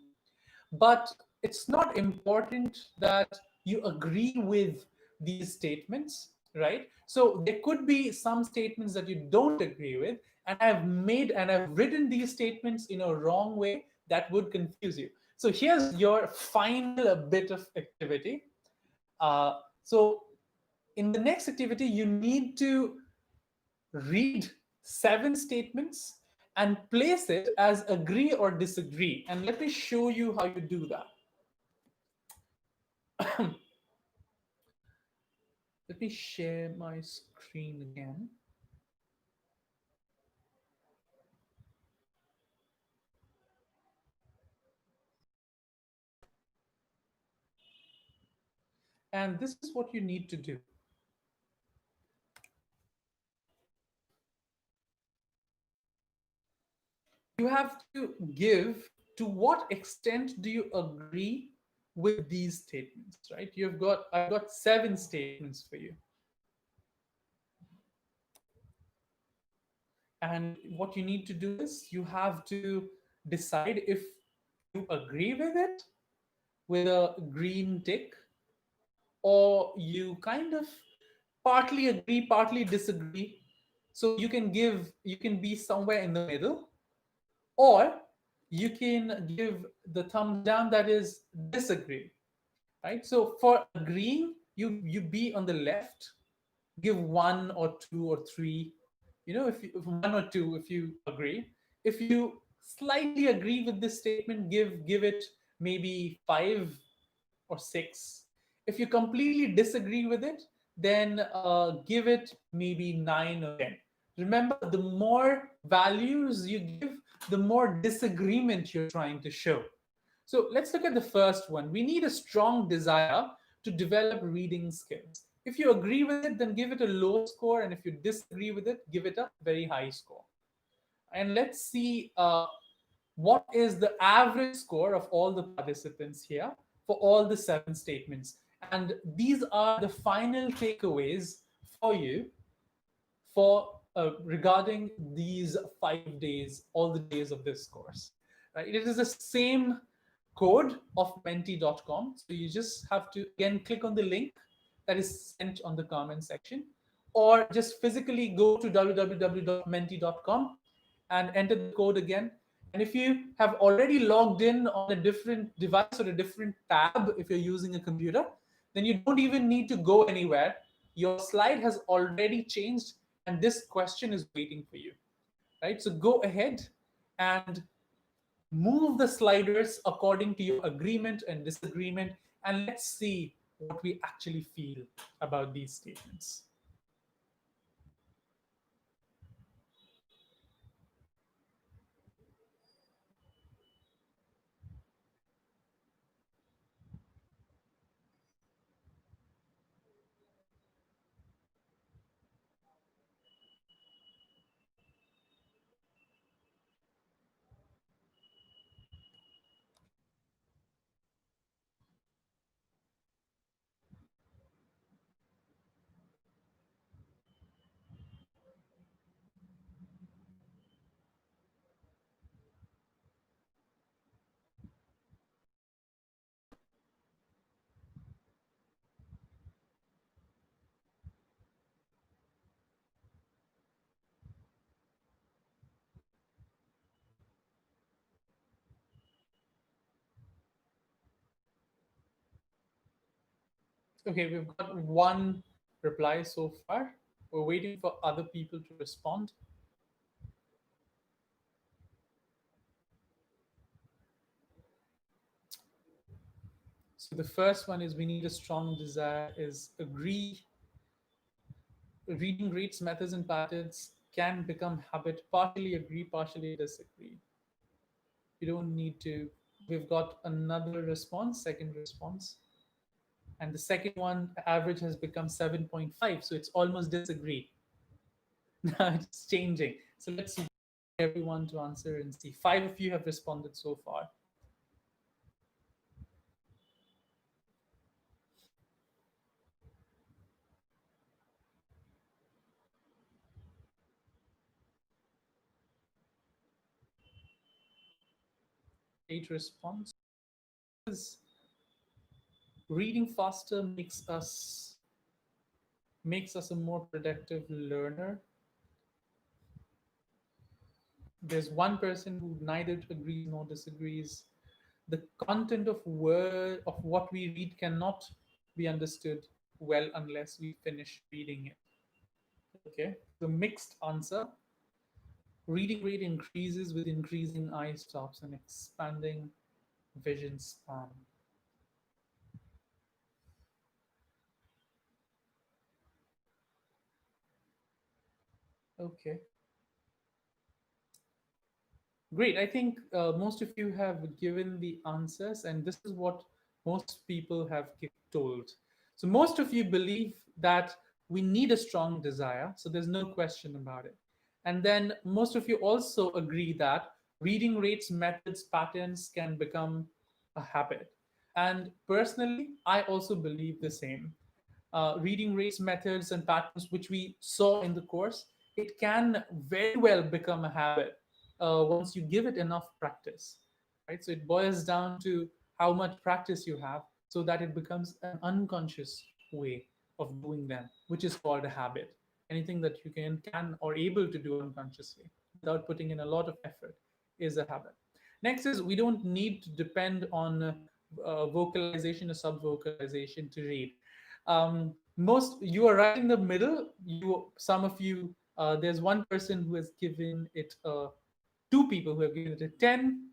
But it's not important that you agree with these statements, right? So there could be some statements that you don't agree with, and I've written these statements in a wrong way that would confuse you. So here's your final bit of activity. So in the next activity, you need to read 7 statements and place it as agree or disagree. And let me show you how you do that. Let me share my screen again. And this is what you need to do. You have to give to what extent do you agree with these statements, right? I've got 7 statements for you. And what you need to do is you have to decide if you agree with it with a green tick, or you kind of partly agree, partly disagree. So you can be somewhere in the middle, or you can give the thumbs down, that is disagree, right? So for agreeing, you be on the left, give 1 or 2 or 3. If 1 or 2, if you agree. If you slightly agree with this statement, give it maybe 5 or 6. If you completely disagree with it, then give it maybe 9 or 10. Remember, the more values you give, the more disagreement you're trying to show. So let's look at the first one. We need a strong desire to develop reading skills. If you agree with it, then give it a low score, and if you disagree with it, give it a very high score. And let's see. what is the average score of all the participants here for all the seven statements. And these are the final takeaways for you for regarding these 5 days, all the days of this course. Right? It is the same code of menti.com. So you just have to again click on the link that is sent on the comment section, or just physically go to www.menti.com and enter the code again. And if you have already logged in on a different device or a different tab, if you're using a computer, then you don't even need to go anywhere. Your slide has already changed, and this question is waiting for you. Right? So go ahead and move the sliders according to your agreement and disagreement, and let's see what we actually feel about these statements. Okay, we've got one reply so far. We're waiting for other people to respond. So the first one is we need a strong desire, is agree. Reading rates, methods, and patterns can become habit. Partially agree, partially disagree. You don't need to. We've got another response, second response. And the second one, average has become 7.5. So it's almost disagree. Now it's changing. So let's see everyone to answer and see. Five of you have responded so far. Eight response. Reading faster makes us a more productive learner. There's one person who neither agrees nor disagrees. The content of what we read cannot be understood well unless we finish reading it. Okay, the mixed answer. Reading rate increases with increasing eye stops and expanding vision span. Okay, great. I think most of you have given the answers, and this is what most people have told. So, most of you believe that we need a strong desire, so there's no question about it. And then most of you also agree that reading rates, methods, patterns can become a habit. And personally, I also believe the same. Reading rates, methods, and patterns, which we saw in the course, it can very well become a habit once you give it enough practice, right? So it boils down to how much practice you have so that it becomes an unconscious way of doing them, which is called a habit. Anything that you can or able to do unconsciously without putting in a lot of effort is a habit. Next is we don't need to depend on vocalization or sub-vocalization to read. Most you are right in the middle. Some of you, there's one person who has given it two people who have given it a 10.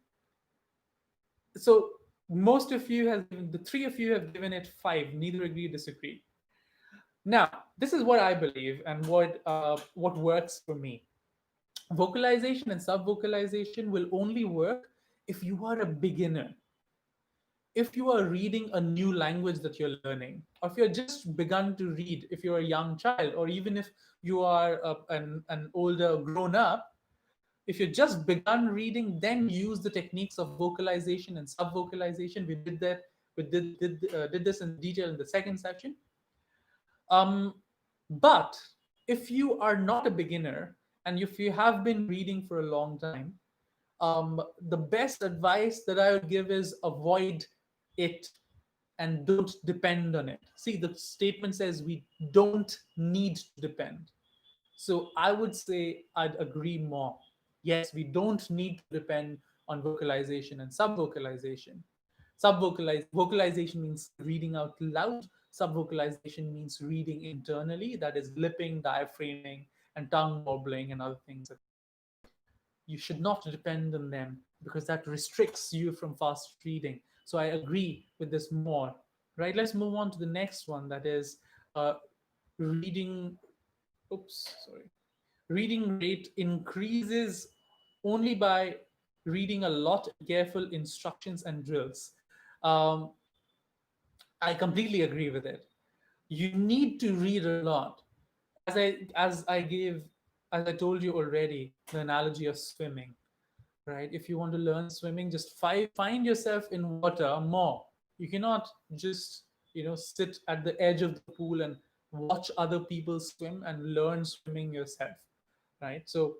So most of you have given, the three of you have given it 5. Neither agree, disagree. Now this is what I believe and what works for me. Vocalization and sub vocalization will only work if you are a beginner, if you are reading a new language that you're learning, or if you're just begun to read, if you're a young child, or even if you are an older grown up. If you just begun reading, then use the techniques of vocalization and sub vocalization. We did that. We did this in detail in the second section. um, but if you are not a beginner and if you have been reading for a long time, the best advice that I would give is avoid it and don't depend on it. See, the statement says we don't need to depend. So I would say I'd agree more. Yes, we don't need to depend on vocalization and sub vocalization. Vocalization means reading out loud. Sub vocalization means reading internally, that is lipping, diaphragming, and tongue wobbling and other things. You should not depend on them because that restricts you from fast reading. So I agree with this more. Right? Let's move on to the next one, that is uh, reading. Oops, sorry. Reading rate increases only by reading a lot, careful instructions and drills. Um, I completely agree with it. You need to read a lot. As I told you already, the analogy of swimming, right? If you want to learn swimming, just find yourself in water more. You cannot just sit at the edge of the pool and watch other people swim and learn swimming yourself, right? So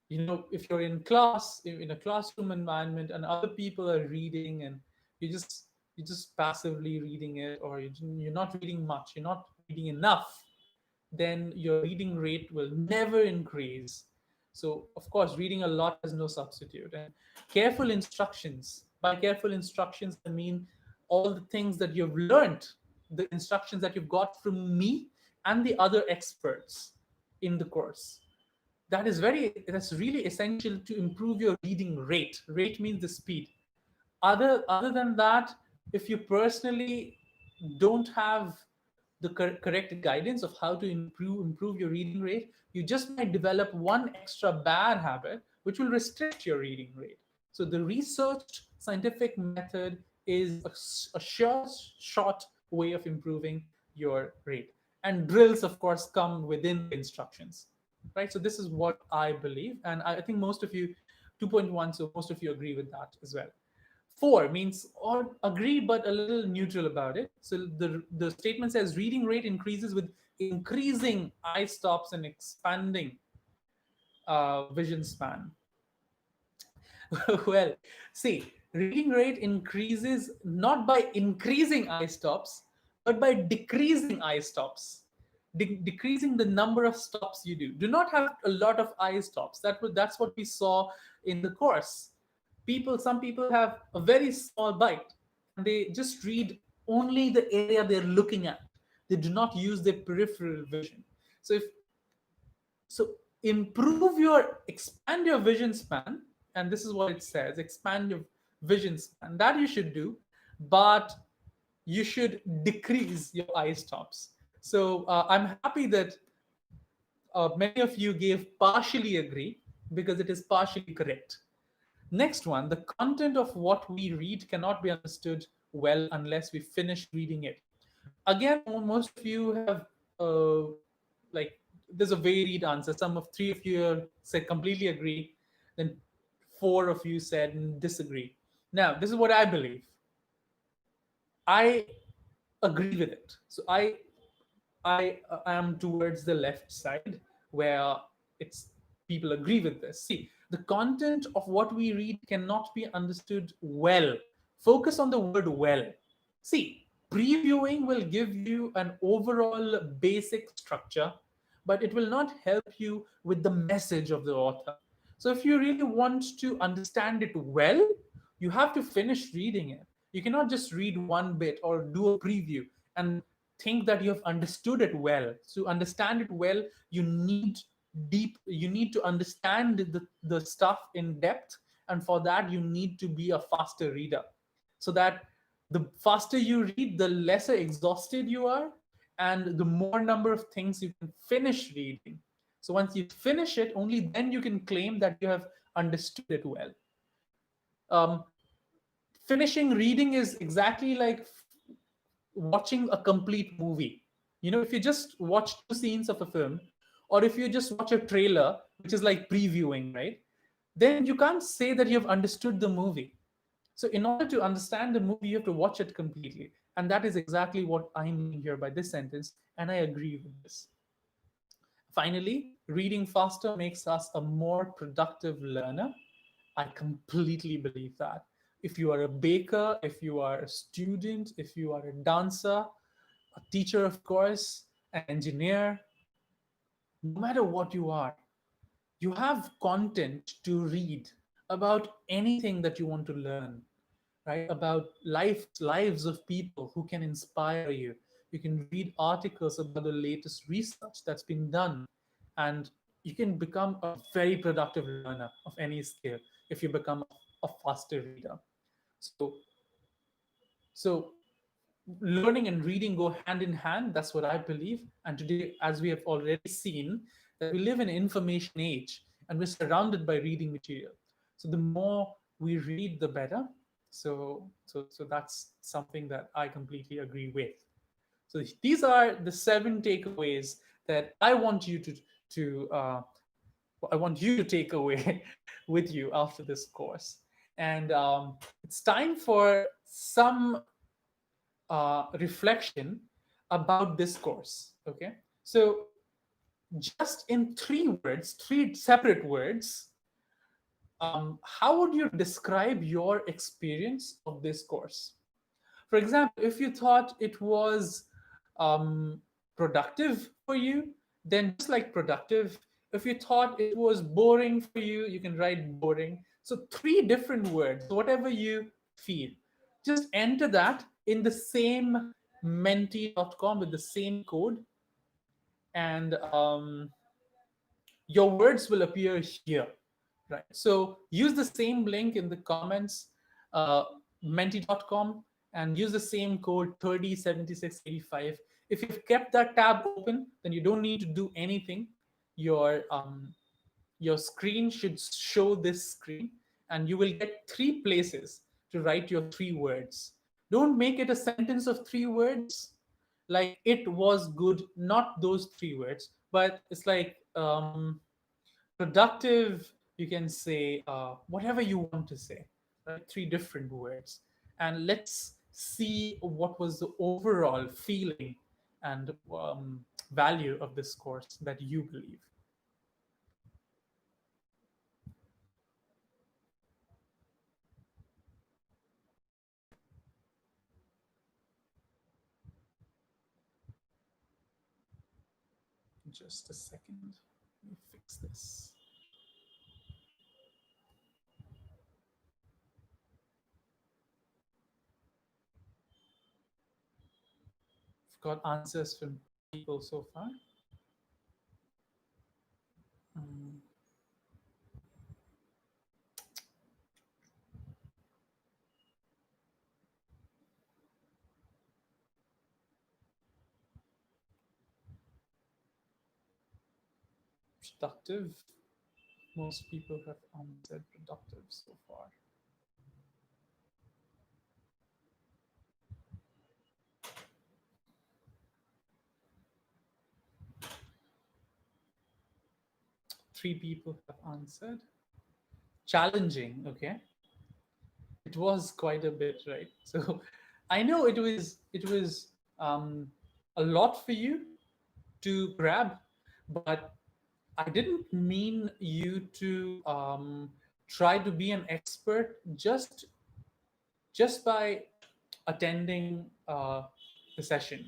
if you're in class in a classroom environment and other people are reading and you just passively reading it, or you're not reading much, you're not reading enough, then your reading rate will never increase. So of course, reading a lot has no substitute. And careful instructions, by careful instructions I mean all the things that you've learned, the instructions that you've got from me and the other experts in the course. That's really essential to improve your reading rate means the speed. Other than that, if you personally don't have the correct guidance of how to improve your reading rate, you just might develop one extra bad habit which will restrict your reading rate. So the researched scientific method is a sure short way of improving your rate. And drills, of course, come within the instructions, right? So this is what I believe, and I think most of you 2.1, so most of you agree with that as well. Four means or agree but a little neutral about it. So the statement says reading rate increases with increasing eye stops and expanding vision span. Well, see, reading rate increases not by increasing eye stops, but by decreasing eye stops. Decreasing the number of stops you do. Do not have a lot of eye stops. That's what we saw in the course. Some people have a very small bite and they just read only the area they're looking at. They do not use their peripheral vision. So if so expand your vision span, and this is what it says: expand your vision span. That you should do, but you should decrease your eye stops. So I'm happy that many of you gave partially agree, because it is partially correct. Next one: the content of what we read cannot be understood well unless we finish reading it. Again, most of you have like there's a varied answer. Some of three of you said completely agree, then four of you said disagree. Now, this is what I believe. I agree with it. So I am towards the left side where it's people agree with this. See, the content of what we read cannot be understood well. Focus on the word well. See, previewing will give you an overall basic structure, but it will not help you with the message of the author. So if you really want to understand it well, you have to finish reading it. You cannot just read one bit or do a preview and think that you have understood it well. To understand it well, you need to understand the stuff in depth, and for that you need to be a faster reader, so that the faster you read, the lesser exhausted you are, and the more number of things you can finish reading. So once you finish it, only then you can claim that you have understood it well. um, Finishing reading is exactly like watching a complete movie. If you just watch two scenes of a film, or if you just watch a trailer, which is like previewing, right? Then you can't say that you have understood the movie. So, in order to understand the movie, you have to watch it completely. And that is exactly what I mean here by this sentence. And I agree with this. Finally, reading faster makes us a more productive learner. I completely believe that. If you are a baker, if you are a student, if you are a dancer, a teacher, of course, an engineer, no matter what you are, you have content to read about anything that you want to learn, right? About lives of people who can inspire you. You can read articles about the latest research that's been done, and you can become a very productive learner of any skill if you become a faster reader. So, so learning and reading go hand in hand. That's what I believe. And today, as we have already seen, that we live in an information age and we're surrounded by reading material. So the more we read, the better. So that's something that I completely agree with. So these are the 7 takeaways that to I want you to take away with you after this course. And it's time for some reflection about this course. Okay, so just in 3 words, 3 separate words, how would you describe your experience of this course? For example, if you thought it was um, productive for you, then just like productive. If you thought it was boring for you, you can write boring. So 3 different words, whatever you feel. Just enter that in the same menti.com with the same code, and your words will appear here, right? So use the same link in the comments, uh, menti.com, and use the same code 307685. If you've kept that tab open, then you don't need to do anything. Your screen should show this screen, and you will get 3 places to write your 3 words. Don't make it a sentence of 3 words, like it was good, not those 3 words, but it's like productive. You can say whatever you want to say, right? 3 different words, and let's see what was the overall feeling and value of this course that you believe. Just a second. Let me fix this. I've got answers from people so far. Um, Productive. Most people have answered productive so far. 3 people have answered. Challenging. Okay, it was quite a bit, right? So I know it was um, a lot for you to grab, but I didn't mean you to try to be an expert just by attending the session.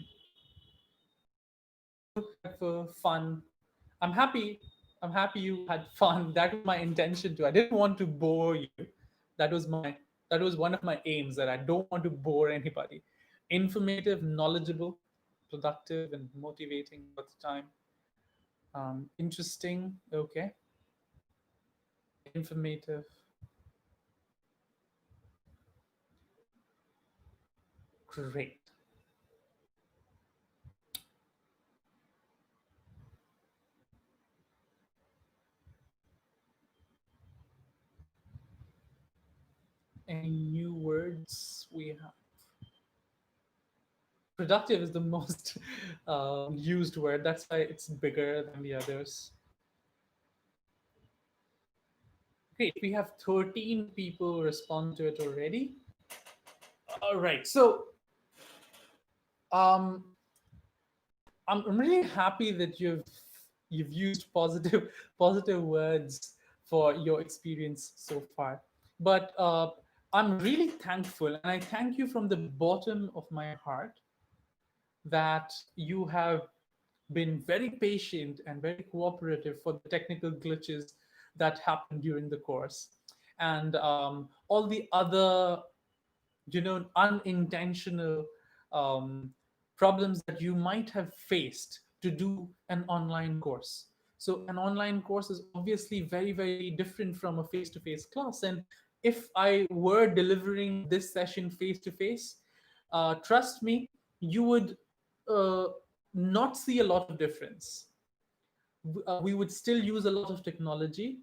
For fun. I'm happy. I'm happy you had fun. That was my intention too. I didn't want to bore you. That was my that was one of my aims, that I don't want to bore anybody. Informative, knowledgeable, productive, and motivating all the time. Interesting. Okay. Informative. Great. Any new words we have? productive is the most used word. That's why it's bigger than the others. Great. We have 13 people respond to it already. All right. So um, I'm really happy that you've used positive positive words for your experience so far. But I'm really thankful, and I thank you from the bottom of my heart that you have been very patient and very cooperative for the technical glitches that happened during the course, and all the other unintentional um, problems that you might have faced to do an online course. So an online course is obviously very very different from a face to face class, and if I were delivering this session face to face, trust me, you would uh, not see a lot of difference. We would still use a lot of technology.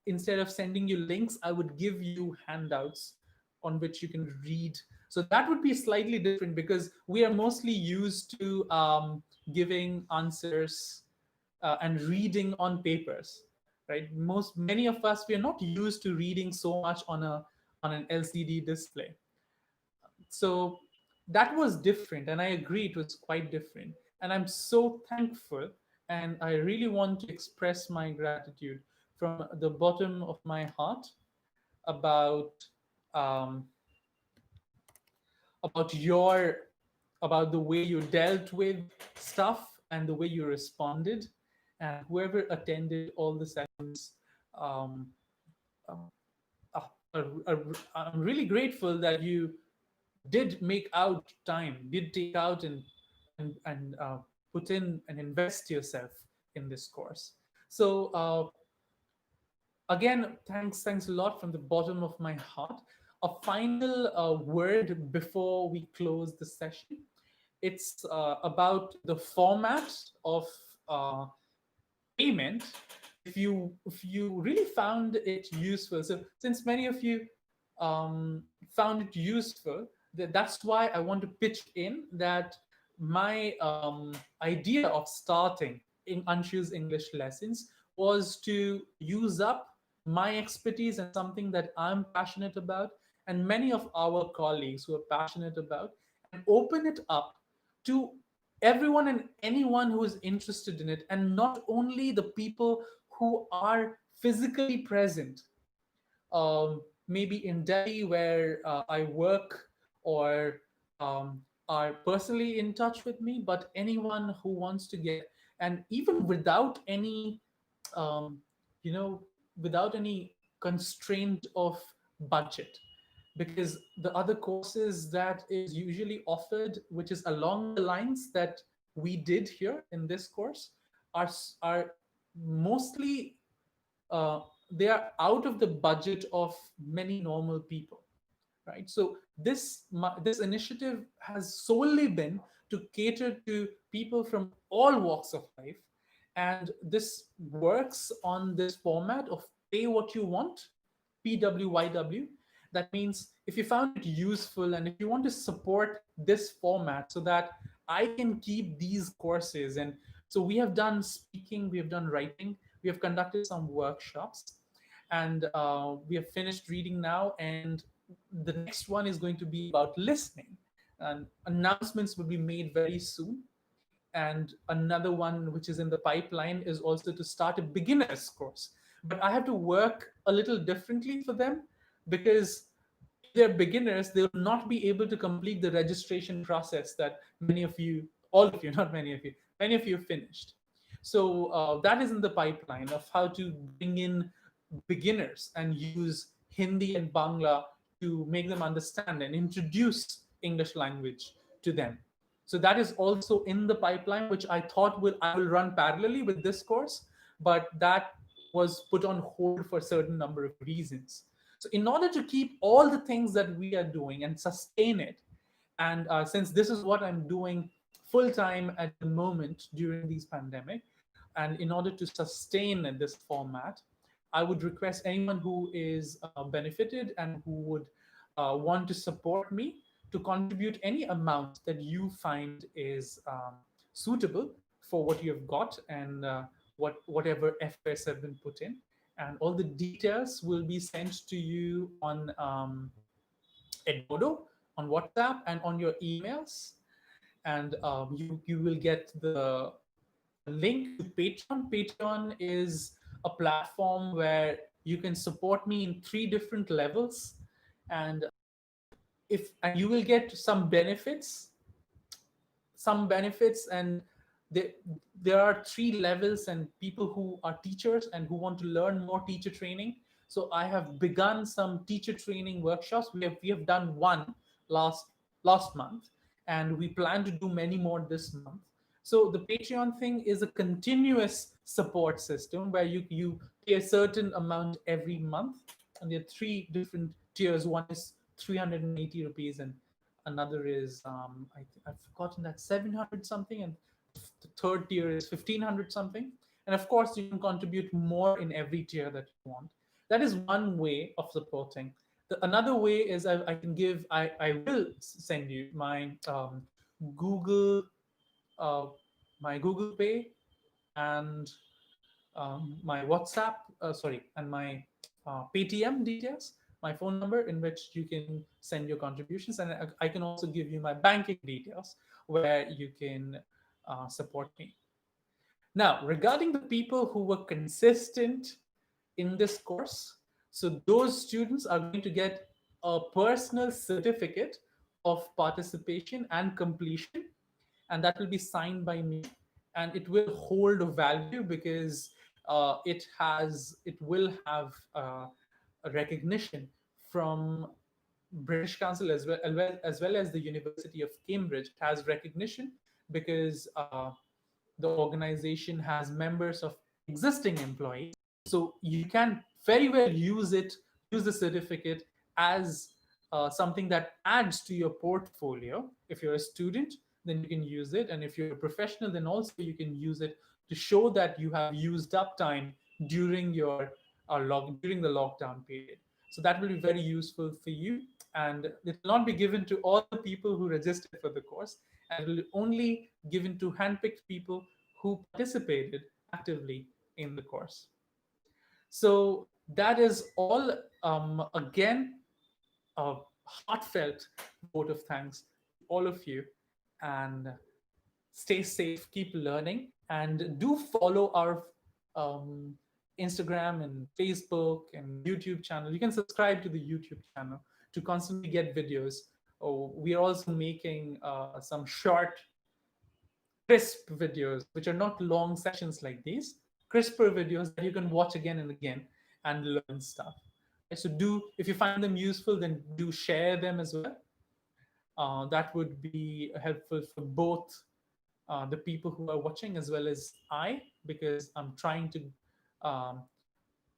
Instead of sending you links, I would give you handouts on which you can read. So that would be slightly different because we are mostly used to giving answers and reading on papers, right? Many of us, we are not used to reading so much on an LCD display. So that was different, and I agree it was quite different, and I'm so thankful, and I really want to express my gratitude from the bottom of my heart about um, about your about the way you dealt with stuff and the way you responded, and whoever attended all the sessions. um, uh, I'm really grateful that you did make out time, did take out and put in and invest yourself in this course. So again, thanks a lot from the bottom of my heart. A final word before we close the session. It's about the format of uh, payment. If you really found it useful, so since many of you found it useful, that's why I want to pitch in that my idea of starting in Anshu's English lessons was to use up my expertise and something that I'm passionate about, and many of our colleagues who are passionate about, and open it up to everyone and anyone who is interested in it, and not only the people who are physically present, maybe in Delhi where I work, or are personally in touch with me, but anyone who wants to get, and even without any, um, you know, without any constraint of budget, because the other courses that is usually offered, which is along the lines that we did here in this course, are mostly uh, they are out of the budget of many normal people, right? So this initiative has solely been to cater to people from all walks of life, and this works on this format of pay what you want, PWYW. That means if you found it useful and if you want to support this format so that I can keep these courses, and so we have done speaking, we have done writing, we have conducted some workshops, and we have finished reading now, and the next one is going to be about listening, and announcements will be made very soon. And another one which is in the pipeline is also to start a beginners course, but I have to work a little differently for them, because if they're beginners, they will not be able to complete the registration process that many of you, all of you, not many of you finished. So that is in the pipeline of how to bring in beginners and use Hindi and Bangla to make them understand and introduce English language to them. So that is also in the pipeline, which I will run parallelly with this course, but that was put on hold for a certain number of reasons. So in order to keep all the things that we are doing and sustain it, and since this is what I'm doing full time at the moment during these pandemic, and in order to sustain this format, I would request anyone who is benefited and who would want to support me to contribute any amount that you find is suitable for what you have got and whatever efforts have been put in. And all the details will be sent to you on Eduardo, on WhatsApp, and on your emails. And you will get the link to Patreon. Patreon is a platform where you can support me in three different levels, and if and you will get some benefits, and there, there are three levels, and people who are teachers and who want to learn more teacher training. So I have begun some teacher training workshops. We have done one last last month, and we plan to do many more this month. So the Patreon thing is a continuous support system where you pay a certain amount every month, and there are three different tiers. One is 380 rupees, and another is I've forgotten that 700 something, and the third tier is 1500 something. And of course you can contribute more in every tier that you want. That is one way of supporting. Another way is I can give I will send you google uh, my Google Pay, and my WhatsApp, sorry, and my Paytm details, my phone number, in which you can send your contributions. And I can also give you my banking details where you can support me. Now, regarding the people who were consistent in this course, so those students are going to get a personal certificate of participation and completion, and that will be signed by me, and it will hold a value because it will have a recognition from British Council, as well as the University of Cambridge. It has recognition because the organization has members of existing employees. So you can very well use the certificate as something that adds to your portfolio. If you're a student, then you can use it, and if you're a professional, then also you can use it to show that you have used up time during your during the lockdown period. So that will be very useful for you, and it will not be given to all the people who registered for the course, and it will only given to handpicked people who participated actively in the course. So that is all. Again, a heartfelt vote of thanks to all of you, and stay safe, keep learning, and do follow our um, Instagram and Facebook and YouTube channel. You can subscribe to the YouTube channel to constantly get videos. Oh, we are also making some short, crisp videos, which are not long sessions like these, crisper videos that you can watch again and again and learn stuff. Right? So do, if you find them useful, then do share them as well. That would be helpful for both the people who are watching as well as I, because I'm trying to um,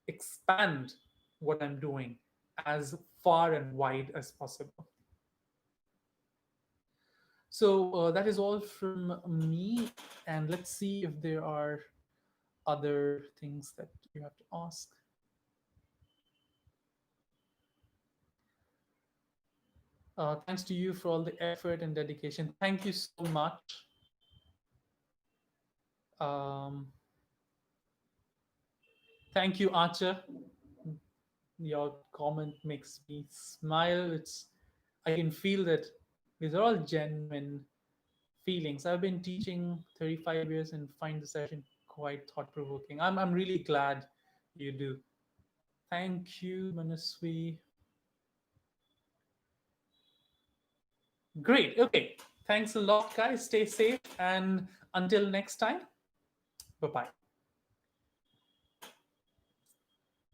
expand what I'm doing as far and wide as possible. So that is all from me, and let's see if there are other things that you have to ask. Thanks to you for all the effort and dedication. Thank you so much. Um, Thank you, Archer. Your comment makes me smile. I can feel that these are all genuine feelings. I've been teaching 35 years and find the session quite thought provoking. I'm really glad you do. Thank you, Manaswi. Great. Okay. Thanks a lot, guys. Stay safe. And until next time, bye bye.